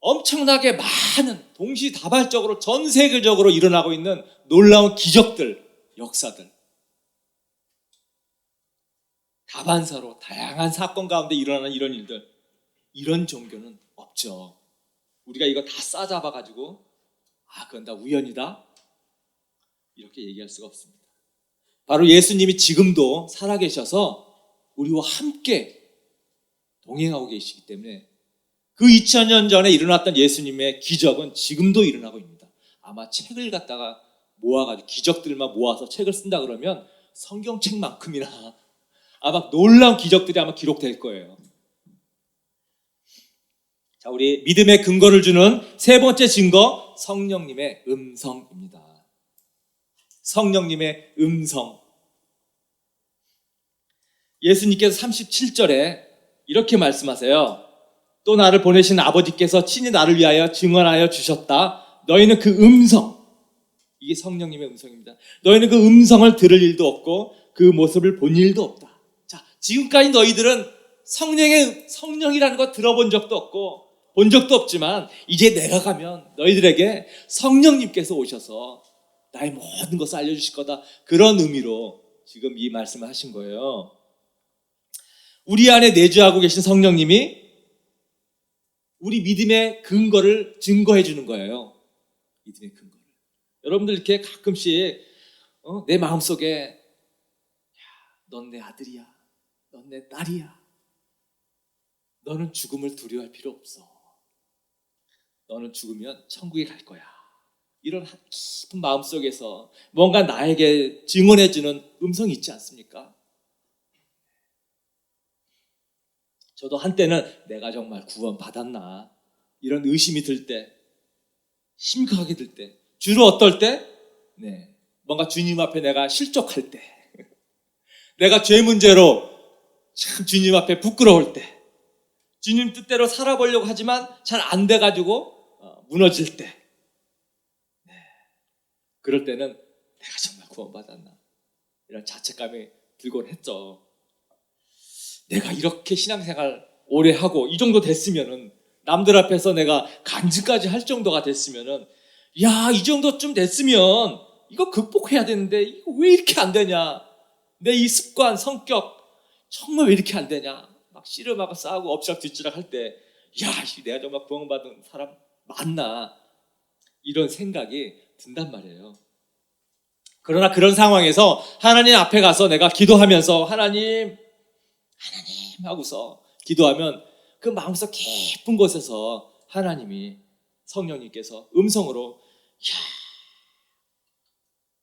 엄청나게 많은 동시다발적으로 전 세계적으로 일어나고 있는 놀라운 기적들, 역사들, 다반사로 다양한 사건 가운데 일어나는 이런 일들, 이런 종교는 없죠. 우리가 이거 다 싸잡아가지고 그건 다 우연이다, 이렇게 얘기할 수가 없습니다. 바로 예수님이 지금도 살아계셔서 우리와 함께 동행하고 계시기 때문에 그 2000년 전에 일어났던 예수님의 기적은 지금도 일어나고 있습니다. 아마 책을 갖다가 모아가지고 기적들만 모아서 책을 쓴다 그러면 성경책만큼이나 아마 놀라운 기적들이 아마 기록될 거예요. 자, 우리 믿음의 근거를 주는 세 번째 증거, 성령님의 음성입니다. 성령님의 음성. 예수님께서 37절에 이렇게 말씀하세요. 또 나를 보내신 아버지께서 친히 나를 위하여 증언하여 주셨다. 너희는 그 음성, 이게 성령님의 음성입니다. 너희는 그 음성을 들을 일도 없고 그 모습을 본 일도 없다. 자, 지금까지 너희들은 성령이라는 거 들어본 적도 없고 본 적도 없지만 이제 내가 가면 너희들에게 성령님께서 오셔서 나의 모든 것을 알려주실 거다. 그런 의미로 지금 이 말씀을 하신 거예요. 우리 안에 내주하고 계신 성령님이 우리 믿음의 근거를 증거해 주는 거예요. 믿음의 근거를. 여러분들 이렇게 가끔씩 내 마음속에 넌 내 아들이야. 넌 내 딸이야. 너는 죽음을 두려워할 필요 없어. 너는 죽으면 천국에 갈 거야. 이런 깊은 마음속에서 뭔가 나에게 증언해 주는 음성이 있지 않습니까? 저도 한때는 내가 정말 구원받았나 이런 의심이 들 때, 심각하게 들 때, 주로 어떨 때? 네, 뭔가 주님 앞에 내가 실족할 때, 내가 죄 문제로 참 주님 앞에 부끄러울 때, 주님 뜻대로 살아보려고 하지만 잘 안 돼가지고 무너질 때, 네, 그럴 때는 내가 정말 구원받았나 이런 자책감이 들곤 했죠. 내가 이렇게 신앙생활 오래 하고 이 정도 됐으면은, 남들 앞에서 내가 간증까지 할 정도가 됐으면은, 야, 이 정도쯤 됐으면 이거 극복해야 되는데 이거 왜 이렇게 안 되냐, 내 이 습관, 성격 정말 왜 이렇게 안 되냐, 막 씨름하고 싸우고 엎치락뒤치락 할 때, 야, 내가 정말 구원받은 사람 맞나, 이런 생각이 든단 말이에요. 그러나 그런 상황에서 하나님 앞에 가서 내가 기도하면서 하나님 하고서 기도하면 그 마음속 깊은 곳에서 하나님이, 성령님께서 음성으로, 야,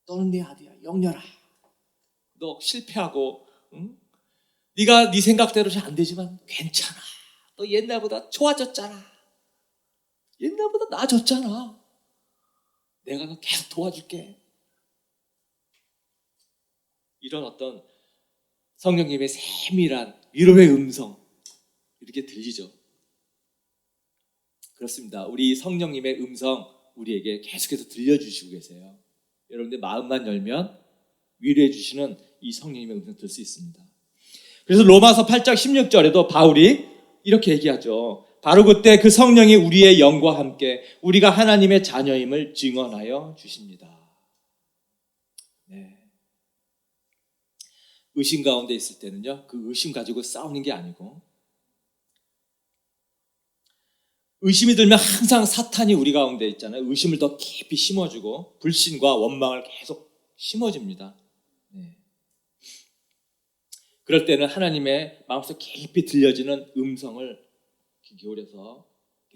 너는 내 아들이야, 영렬아. 너 실패하고, 응? 네가 네 생각대로 잘 안 되지만 괜찮아. 너 옛날보다 좋아졌잖아. 옛날보다 나아졌잖아. 내가 너 계속 도와줄게. 이런 어떤 성령님의 세밀한 위로의 음성, 이렇게 들리죠. 그렇습니다. 우리 성령님의 음성 우리에게 계속해서 들려주시고 계세요. 여러분들 마음만 열면 위로해 주시는 이 성령님의 음성 들을 수 있습니다. 그래서 로마서 8장 16절에도 바울이 이렇게 얘기하죠. 바로 그때 그 성령이 우리의 영과 함께 우리가 하나님의 자녀임을 증언하여 주십니다. 네. 의심 가운데 있을 때는요, 그 의심 가지고 싸우는 게 아니고, 의심이 들면 항상 사탄이 우리 가운데 있잖아요. 의심을 더 깊이 심어주고 불신과 원망을 계속 심어줍니다. 네. 그럴 때는 하나님의 마음속 깊이 들려지는 음성을 귀 기울여서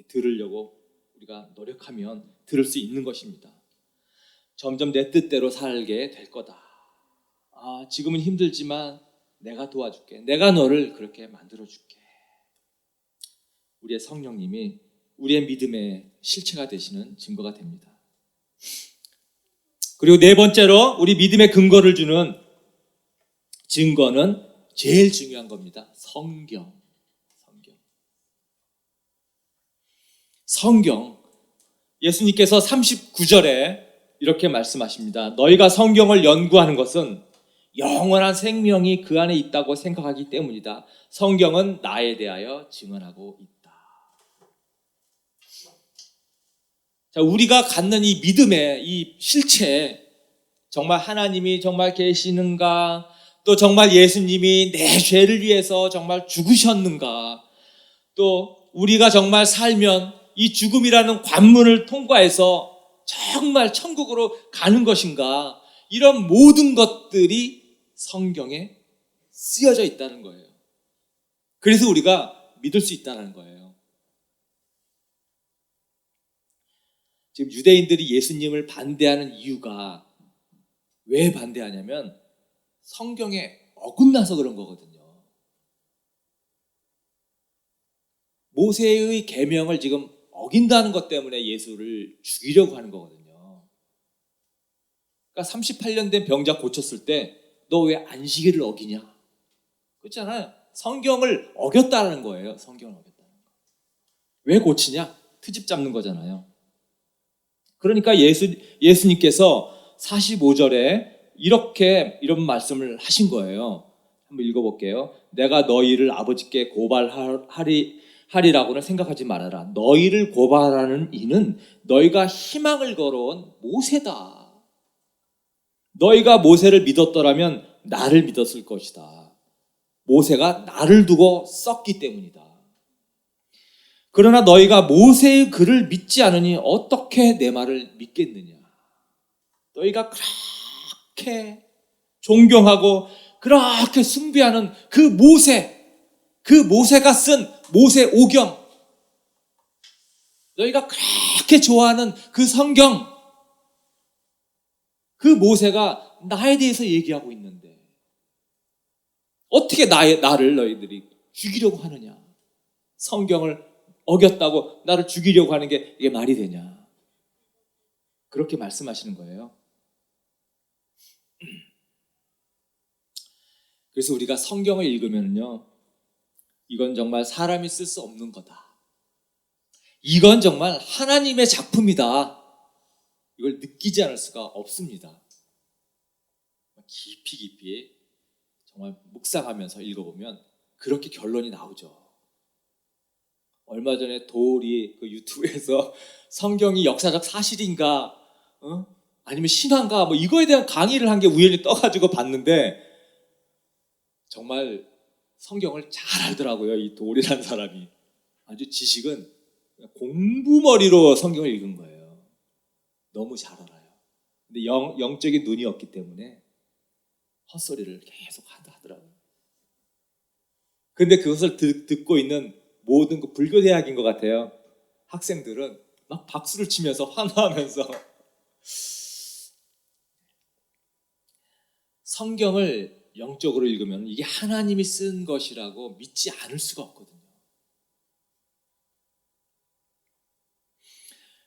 들으려고 우리가 노력하면 들을 수 있는 것입니다. 점점 내 뜻대로 살게 될 거다. 아, 지금은 힘들지만 내가 도와줄게. 내가 너를 그렇게 만들어줄게. 우리의 성령님이 우리의 믿음의 실체가 되시는 증거가 됩니다. 그리고 네 번째로 우리 믿음의 근거를 주는 증거는 제일 중요한 겁니다. 성경. 예수님께서 39절에 이렇게 말씀하십니다. 너희가 성경을 연구하는 것은 영원한 생명이 그 안에 있다고 생각하기 때문이다. 성경은 나에 대하여 증언하고 있다. 자, 우리가 갖는 이 믿음의 이 실체, 정말 하나님이 정말 계시는가, 또 정말 예수님이 내 죄를 위해서 정말 죽으셨는가, 또 우리가 정말 살면 이 죽음이라는 관문을 통과해서 정말 천국으로 가는 것인가, 이런 모든 것들이 성경에 쓰여져 있다는 거예요. 그래서 우리가 믿을 수 있다는 거예요. 지금 유대인들이 예수님을 반대하는 이유가 왜 반대하냐면 성경에 어긋나서 그런 거거든요. 모세의 계명을 지금 어긴다는 것 때문에 예수를 죽이려고 하는 거거든요. 그러니까 38년 된 병자 고쳤을 때 너 왜 안식일을 어기냐? 그렇잖아요. 성경을 어겼다는 거예요. 성경을 어겼다는 거. 왜 고치냐? 트집 잡는 거잖아요. 그러니까 예수님께서 45절에 이런 말씀을 하신 거예요. 한번 읽어볼게요. 내가 너희를 아버지께 고발하리라고는 생각하지 말아라. 너희를 고발하는 이는 너희가 희망을 걸어온 모세다. 너희가 모세를 믿었더라면 나를 믿었을 것이다. 모세가 나를 두고 썼기 때문이다. 그러나 너희가 모세의 글을 믿지 않으니 어떻게 내 말을 믿겠느냐. 너희가 그렇게 존경하고 그렇게 숭배하는 그 모세가 쓴 모세 오경, 너희가 그렇게 좋아하는 그 성경, 그 모세가 나에 대해서 얘기하고 있는데 어떻게 나를 너희들이 죽이려고 하느냐. 성경을 어겼다고 나를 죽이려고 하는 게 이게 말이 되냐. 그렇게 말씀하시는 거예요. 그래서 우리가 성경을 읽으면요, 이건 정말 사람이 쓸 수 없는 거다. 이건 정말 하나님의 작품이다. 이걸 느끼지 않을 수가 없습니다. 깊이 정말 묵상하면서 읽어보면 그렇게 결론이 나오죠. 얼마 전에 도울이 그 유튜브에서 성경이 역사적 사실인가, 아니면 신화인가, 뭐 이거에 대한 강의를 한 게 우연히 떠가지고 봤는데 정말 성경을 잘 알더라고요. 이 도울이라는 사람이. 아주 지식은 공부머리로 성경을 읽은 거예요. 너무 잘 알아요. 근데 영적인 눈이 없기 때문에 헛소리를 계속 하더라고요. 근데 그것을 듣고 있는 모든 그 불교 대학인 것 같아요. 학생들은 막 박수를 치면서 환호하면서 성경을 영적으로 읽으면 이게 하나님이 쓴 것이라고 믿지 않을 수가 없거든요.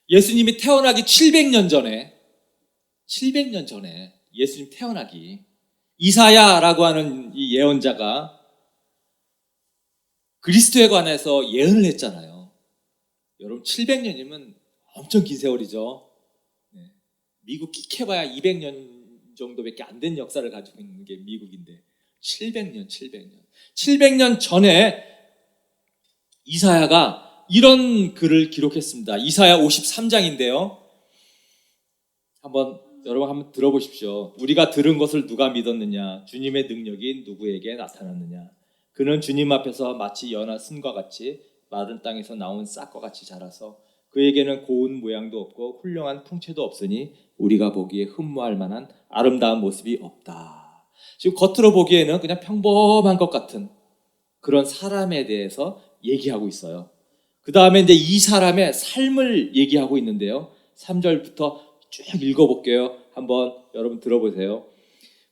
예수님이 태어나기 700년 전에 예수님 태어나기 이사야라고 하는 이 예언자가 그리스도에 관해서 예언을 했잖아요. 여러분 700년이면 엄청 긴 세월이죠. 미국 끼케봐야 200년 정도밖에 안 된 역사를 가지고 있는 게 미국인데 700년 전에 이사야가 이런 글을 기록했습니다. 이사야 53장인데요. 여러분 한번 들어보십시오. 우리가 들은 것을 누가 믿었느냐? 주님의 능력이 누구에게 나타났느냐? 그는 주님 앞에서 마치 연한 순과 같이 마른 땅에서 나온 싹과 같이 자라서 그에게는 고운 모양도 없고 훌륭한 풍채도 없으니 우리가 보기에 흠모할 만한 아름다운 모습이 없다. 지금 겉으로 보기에는 그냥 평범한 것 같은 그런 사람에 대해서 얘기하고 있어요. 그 다음에 이제 이 사람의 삶을 얘기하고 있는데요. 3절부터 쭉 읽어볼게요. 한번 여러분 들어보세요.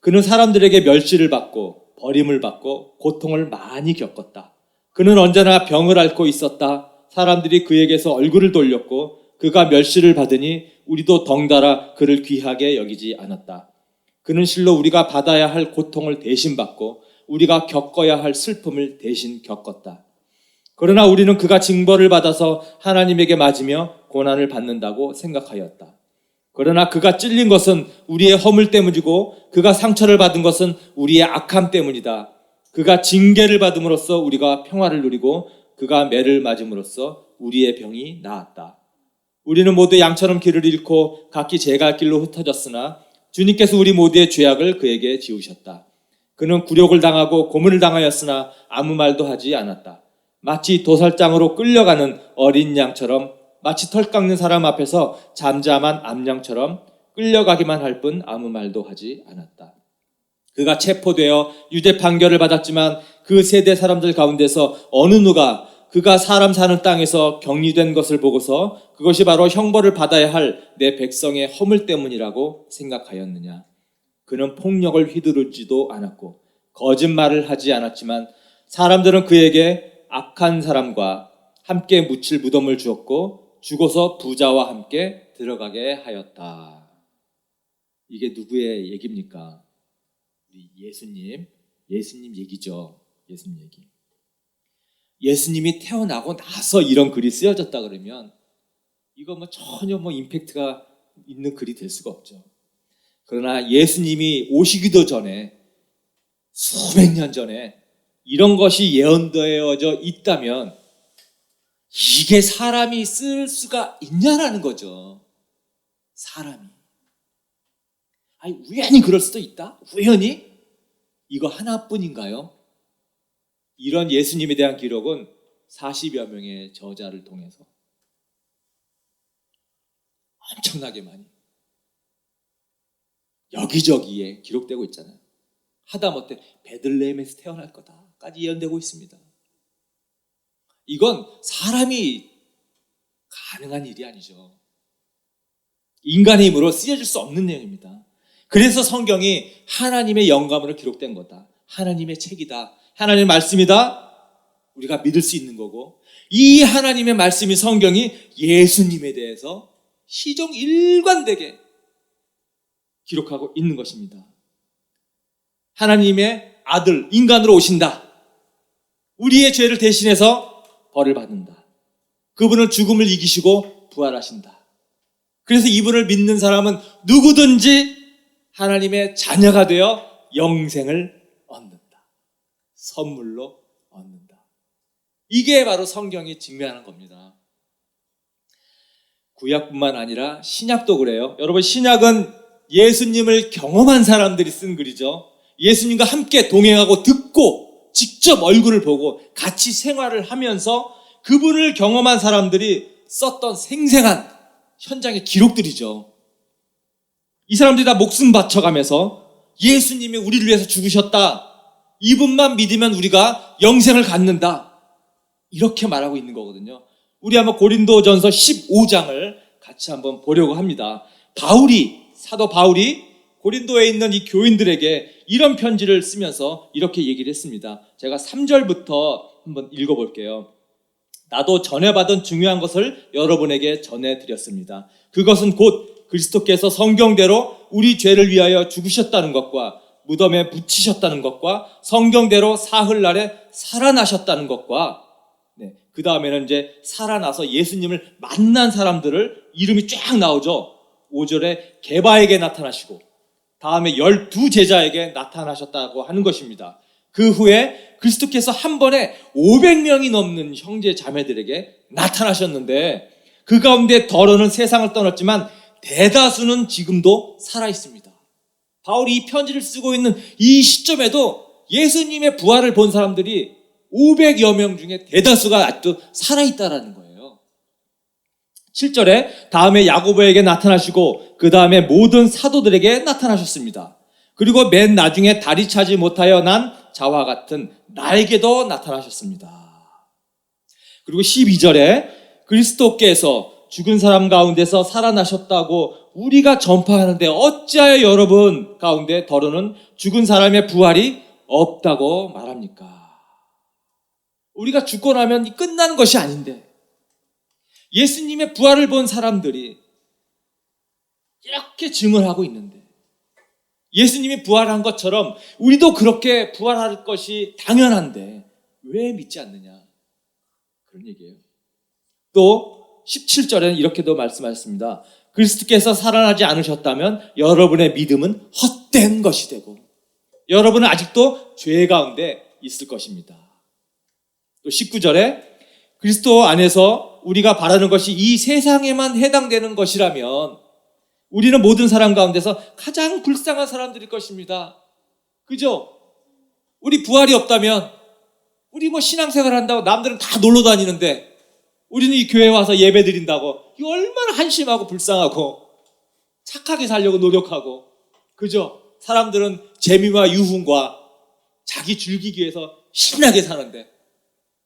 그는 사람들에게 멸시를 받고 버림을 받고 고통을 많이 겪었다. 그는 언제나 병을 앓고 있었다. 사람들이 그에게서 얼굴을 돌렸고 그가 멸시를 받으니 우리도 덩달아 그를 귀하게 여기지 않았다. 그는 실로 우리가 받아야 할 고통을 대신 받고 우리가 겪어야 할 슬픔을 대신 겪었다. 그러나 우리는 그가 징벌을 받아서 하나님에게 맞으며 고난을 받는다고 생각하였다. 그러나 그가 찔린 것은 우리의 허물 때문이고 그가 상처를 받은 것은 우리의 악함 때문이다. 그가 징계를 받음으로써 우리가 평화를 누리고 그가 매를 맞음으로써 우리의 병이 나았다. 우리는 모두 양처럼 길을 잃고 각기 제 갈 길로 흩어졌으나 주님께서 우리 모두의 죄악을 그에게 지우셨다. 그는 굴욕을 당하고 고문을 당하였으나 아무 말도 하지 않았다. 마치 도살장으로 끌려가는 어린 양처럼, 마치 털 깎는 사람 앞에서 잠잠한 암양처럼 끌려가기만 할 뿐 아무 말도 하지 않았다. 그가 체포되어 유죄 판결을 받았지만 그 세대 사람들 가운데서 어느 누가 그가 사람 사는 땅에서 격리된 것을 보고서 그것이 바로 형벌을 받아야 할 내 백성의 허물 때문이라고 생각하였느냐. 그는 폭력을 휘두르지도 않았고 거짓말을 하지 않았지만 사람들은 그에게 악한 사람과 함께 묻힐 무덤을 주었고 죽어서 부자와 함께 들어가게 하였다. 이게 누구의 얘기입니까? 우리 예수님 얘기죠. 예수님 얘기. 예수님이 태어나고 나서 이런 글이 쓰여졌다 그러면 이거 전혀 임팩트가 있는 글이 될 수가 없죠. 그러나 예수님이 오시기도 전에 수백 년 전에 이런 것이 예언되어져 있다면 이게 사람이 쓸 수가 있냐라는 거죠. 사람이. 아니, 우연히 그럴 수도 있다? 우연히? 이거 하나뿐인가요? 이런 예수님에 대한 기록은 40여 명의 저자를 통해서 엄청나게 많이 여기저기에 기록되고 있잖아요. 하다못해 베들레헴에서 태어날 거다까지 예언되고 있습니다. 이건 사람이 가능한 일이 아니죠. 인간의 힘으로 쓰여질 수 없는 내용입니다. 그래서 성경이 하나님의 영감으로 기록된 거다. 하나님의 책이다. 하나님의 말씀이다. 우리가 믿을 수 있는 거고, 이 하나님의 말씀이 성경이 예수님에 대해서 시종 일관되게 기록하고 있는 것입니다. 하나님의 아들, 인간으로 오신다. 우리의 죄를 대신해서 벌을 받는다. 그분은 죽음을 이기시고 부활하신다. 그래서 이분을 믿는 사람은 누구든지 하나님의 자녀가 되어 영생을 얻는다. 선물로 얻는다. 이게 바로 성경이 증명하는 겁니다. 구약뿐만 아니라 신약도 그래요. 여러분, 신약은 예수님을 경험한 사람들이 쓴 글이죠. 예수님과 함께 동행하고 듣고 직접 얼굴을 보고 같이 생활을 하면서 그분을 경험한 사람들이 썼던 생생한 현장의 기록들이죠. 이 사람들이 다 목숨 바쳐가면서 예수님이 우리를 위해서 죽으셨다. 이분만 믿으면 우리가 영생을 갖는다. 이렇게 말하고 있는 거거든요. 우리 한번 고린도전서 15장을 같이 한번 보려고 합니다. 사도 바울이 고린도에 있는 이 교인들에게 이런 편지를 쓰면서 이렇게 얘기를 했습니다. 제가 3절부터 한번 읽어볼게요. 나도 전해받은 중요한 것을 여러분에게 전해드렸습니다. 그것은 곧 그리스도께서 성경대로 우리 죄를 위하여 죽으셨다는 것과 무덤에 묻히셨다는 것과 성경대로 사흘날에 살아나셨다는 것과, 그 다음에는 이제 살아나서 예수님을 만난 사람들을 이름이 쫙 나오죠. 5절에 게바에게 나타나시고 다음에 12제자에게 나타나셨다고 하는 것입니다. 그 후에 그리스도께서 한 번에 500명이 넘는 형제 자매들에게 나타나셨는데 그 가운데 더러는 세상을 떠났지만 대다수는 지금도 살아있습니다. 바울이 이 편지를 쓰고 있는 이 시점에도 예수님의 부활을 본 사람들이 500여 명 중에 대다수가 아직도 살아있다라는 거예요. 7절에 다음에 야고보에게 나타나시고 그 다음에 모든 사도들에게 나타나셨습니다. 그리고 맨 나중에 다리 차지 못하여 난 자와 같은 나에게도 나타나셨습니다. 그리고 12절에 그리스도께서 죽은 사람 가운데서 살아나셨다고 우리가 전파하는데 어찌하여 여러분 가운데 더러는 죽은 사람의 부활이 없다고 말합니까? 우리가 죽고 나면 끝나는 것이 아닌데 예수님의 부활을 본 사람들이 이렇게 증언하고 있는데 예수님이 부활한 것처럼 우리도 그렇게 부활할 것이 당연한데 왜 믿지 않느냐, 그런 얘기예요. 또 17절에는 이렇게도 말씀하셨습니다. 그리스도께서 살아나지 않으셨다면 여러분의 믿음은 헛된 것이 되고 여러분은 아직도 죄 가운데 있을 것입니다. 또 19절에 그리스도 안에서 우리가 바라는 것이 이 세상에만 해당되는 것이라면 우리는 모든 사람 가운데서 가장 불쌍한 사람들일 것입니다. 그죠? 우리 부활이 없다면 우리 신앙생활 한다고 남들은 다 놀러 다니는데 우리는 이 교회에 와서 예배 드린다고 이거 얼마나 한심하고 불쌍하고 착하게 살려고 노력하고, 그죠? 사람들은 재미와 유흥과 자기 즐기기 위해서 신나게 사는데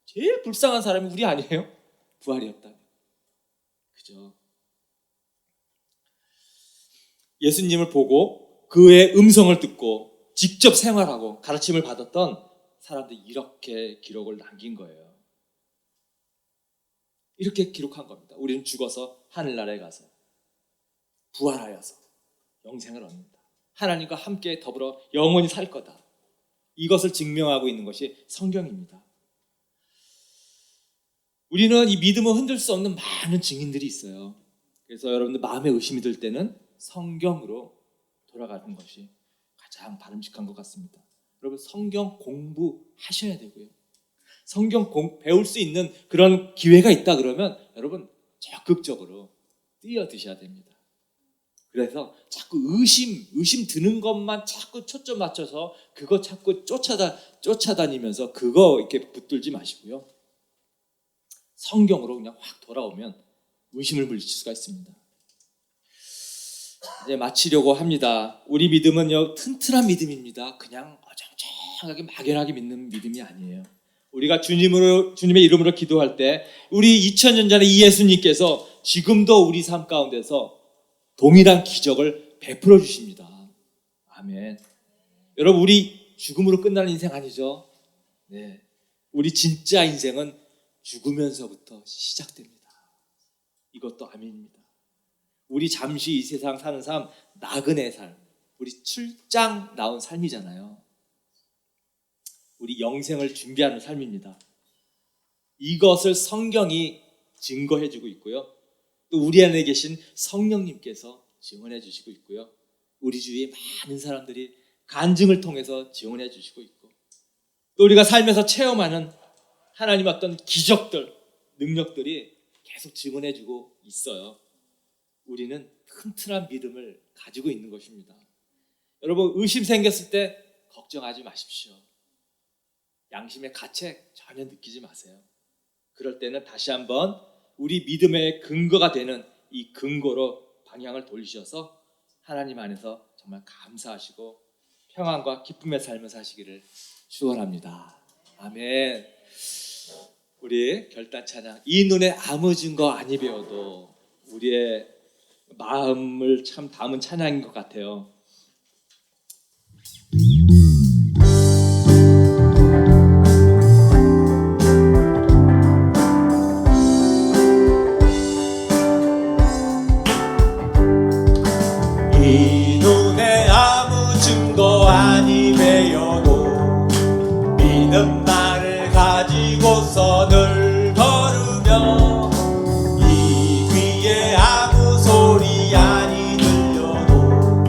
제일 불쌍한 사람이 우리 아니에요? 부활이 없다면. 그죠? 예수님을 보고 그의 음성을 듣고 직접 생활하고 가르침을 받았던 사람들이 이렇게 기록을 남긴 거예요. 이렇게 기록한 겁니다. 우리는 죽어서 하늘나라에 가서 부활하여서 영생을 얻는다. 하나님과 함께 더불어 영원히 살 거다. 이것을 증명하고 있는 것이 성경입니다. 우리는 이 믿음을 흔들 수 없는 많은 증인들이 있어요. 그래서 여러분들 마음에 의심이 들 때는 성경으로 돌아가는 것이 가장 바람직한 것 같습니다. 여러분 성경 공부하셔야 되고요. 성경 배울 수 있는 그런 기회가 있다 그러면 여러분 적극적으로 뛰어드셔야 됩니다. 그래서 자꾸 의심 드는 것만 자꾸 초점 맞춰서 그거 자꾸 쫓아다니면서 그거 이렇게 붙들지 마시고요. 성경으로 그냥 확 돌아오면 의심을 물리칠 수가 있습니다. 이제 마치려고 합니다. 우리 믿음은요 튼튼한 믿음입니다. 그냥 어정쩡하게 막연하게 믿는 믿음이 아니에요. 우리가 주님의 이름으로 기도할 때 우리 2000년 전에 이 예수님께서 지금도 우리 삶 가운데서 동일한 기적을 베풀어 주십니다. 아멘. 여러분 우리 죽음으로 끝나는 인생 아니죠? 네. 우리 진짜 인생은 죽으면서부터 시작됩니다. 이것도 아멘입니다. 우리 잠시 이 세상 사는 삶, 나그네 삶, 우리 출장 나온 삶이잖아요. 우리 영생을 준비하는 삶입니다. 이것을 성경이 증거해주고 있고요. 또 우리 안에 계신 성령님께서 지원해 주시고 있고요. 우리 주위에 많은 사람들이 간증을 통해서 지원해 주시고 있고 또 우리가 살면서 체험하는 하나님 어떤 기적들, 능력들이 계속 증언해 주고 있어요. 우리는 튼튼한 믿음을 가지고 있는 것입니다. 여러분 의심 생겼을 때 걱정하지 마십시오. 양심의 가책 전혀 느끼지 마세요. 그럴 때는 다시 한번 우리 믿음의 근거가 되는 이 근거로 방향을 돌리셔서 하나님 안에서 정말 감사하시고 평안과 기쁨의 삶을 사시기를 축원합니다. 아멘. 우리 결단 찬양 이 눈에 아무 증거 아니 배워도 우리의 마음을 참 담은 찬양인 것 같아요. 이 눈에 아무 증거 아니 배워도 믿음만을 가지고서 늘 걸으며 이 귀에 아무 소리 아니 들려도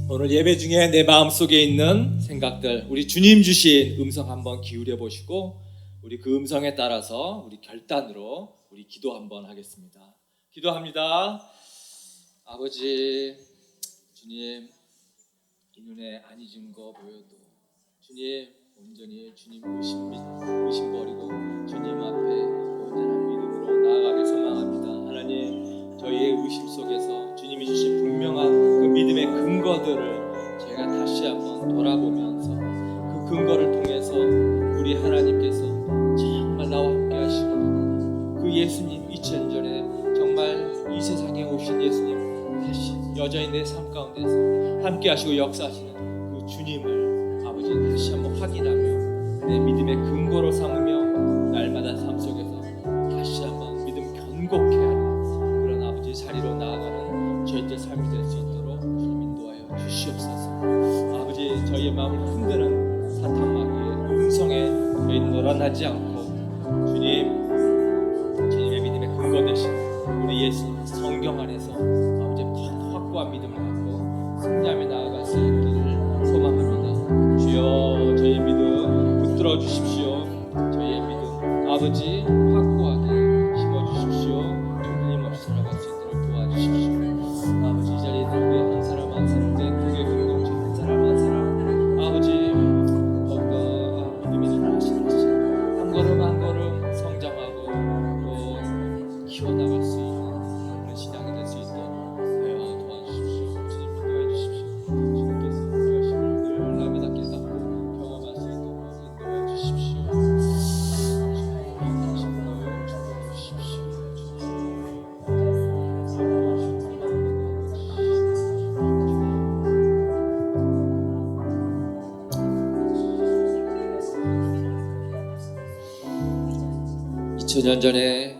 오늘 예배 중에 내 마음속에 있는 생각들, 우리 주님 주신 음성 한번 기울여 보시고 우리 그 음성에 따라서 우리 결단으로 우리 기도 한번 하겠습니다. 기도합니다. 아버지, 주님, 이 눈에 안 잊은 거 보여도 주님 온전히 주님 의심 버리고 주님 앞에 온전한 믿음으로 나아가길 소망합니다. 하나님, 저희의 의심 속에서 주님이 주신 분명한 그 믿음의 근거들을 저희가 다시 한번 돌아보면서 그 근거를 통해서 우리 하나님께서 정말 나와 함께 하시고 그 예수님 2000년 전에 정말 이 세상에 오신 예수님 다시 여전히 내 삶 가운데서 함께 하시고 역사하시는 그 주님을 아버지 다시 한번 확인하며 내 믿음의 근거로 삼으며 날마다 삶 속에서 다시 한번 믿음 견고케 하는 그런 아버지 자리로 나아가는 저희들 삶이 될 수 있도록 주님 인도하여 주시옵소서. 아버지, 저희의 마음을 흔드는 사탄 마귀의 음성에 저희 놀아나지 않고 주님의 믿음의 근거 되신 우리 예수님 성경 안에서 아버지 더 확고한 믿음을 갖고 승리하며 나아갈 수 있기를 소망합니다. 주여, 저희의 믿음 붙들어 주십시오. 저희의 믿음 아버지 확고하게 심어주십시오. 흔들림없이 살아갈 수 있도록 도와주십시오. 아버지, 이 자리에 우리 한 사람 한 사람 내 교회 공동체 한 사람 한 사람 아버지 더욱더 믿음이 하나씩 한 걸음 한 걸음 성장하고 또 키워나갈 수 있는 그런 신앙이 될 수 있도록 도와주십시오. 주님 인도해 주십시오. 주님께서 필요하심을 늘 날마다 깨닫고 경험할 수 있도록 인도해 주십시오. 주님 2000년 전에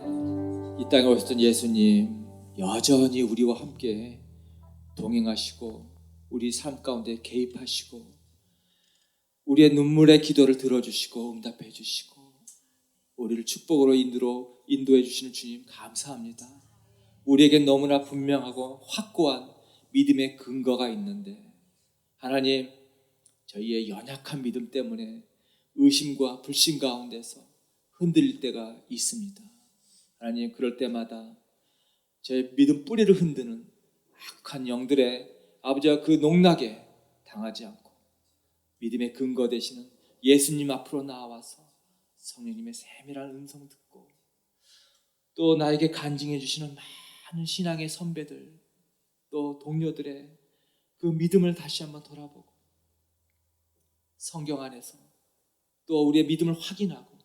이 땅에 오셨던 예수님 여전히 우리와 함께 동행하시고 우리 삶 가운데 개입하시고 우리의 눈물의 기도를 들어주시고 응답해 주시고 우리를 축복으로 인도해 주시는 주님 감사합니다. 우리에게 너무나 분명하고 확고한 믿음의 근거가 있는데 하나님, 저희의 연약한 믿음 때문에 의심과 불신 가운데서 흔들릴 때가 있습니다. 하나님, 그럴 때마다 저의 믿음 뿌리를 흔드는 악한 영들의 아버지와 그 농락에 당하지 않고 믿음의 근거 되시는 예수님 앞으로 나와서 성령님의 세밀한 음성 듣고 또 나에게 간증해 주시는 많은 신앙의 선배들 또 동료들의 그 믿음을 다시 한번 돌아보고 성경 안에서 또 우리의 믿음을 확인하고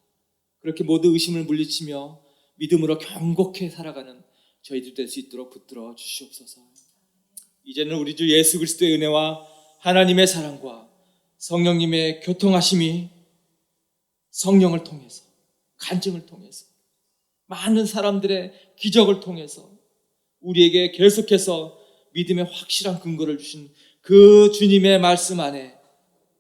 그렇게 모두 의심을 물리치며 믿음으로 경고케 살아가는 저희들 될 수 있도록 붙들어 주시옵소서. 이제는 우리 주 예수 그리스도의 은혜와 하나님의 사랑과 성령님의 교통하심이 성령을 통해서 간증을 통해서 많은 사람들의 기적을 통해서 우리에게 계속해서 믿음의 확실한 근거를 주신 그 주님의 말씀 안에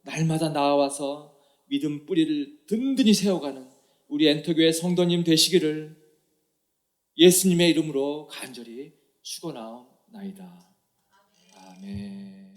날마다 나와서 믿음 뿌리를 든든히 세워가는 우리 엔터교회 성도님 되시기를 예수님의 이름으로 간절히 축원하옵나이다. 아멘.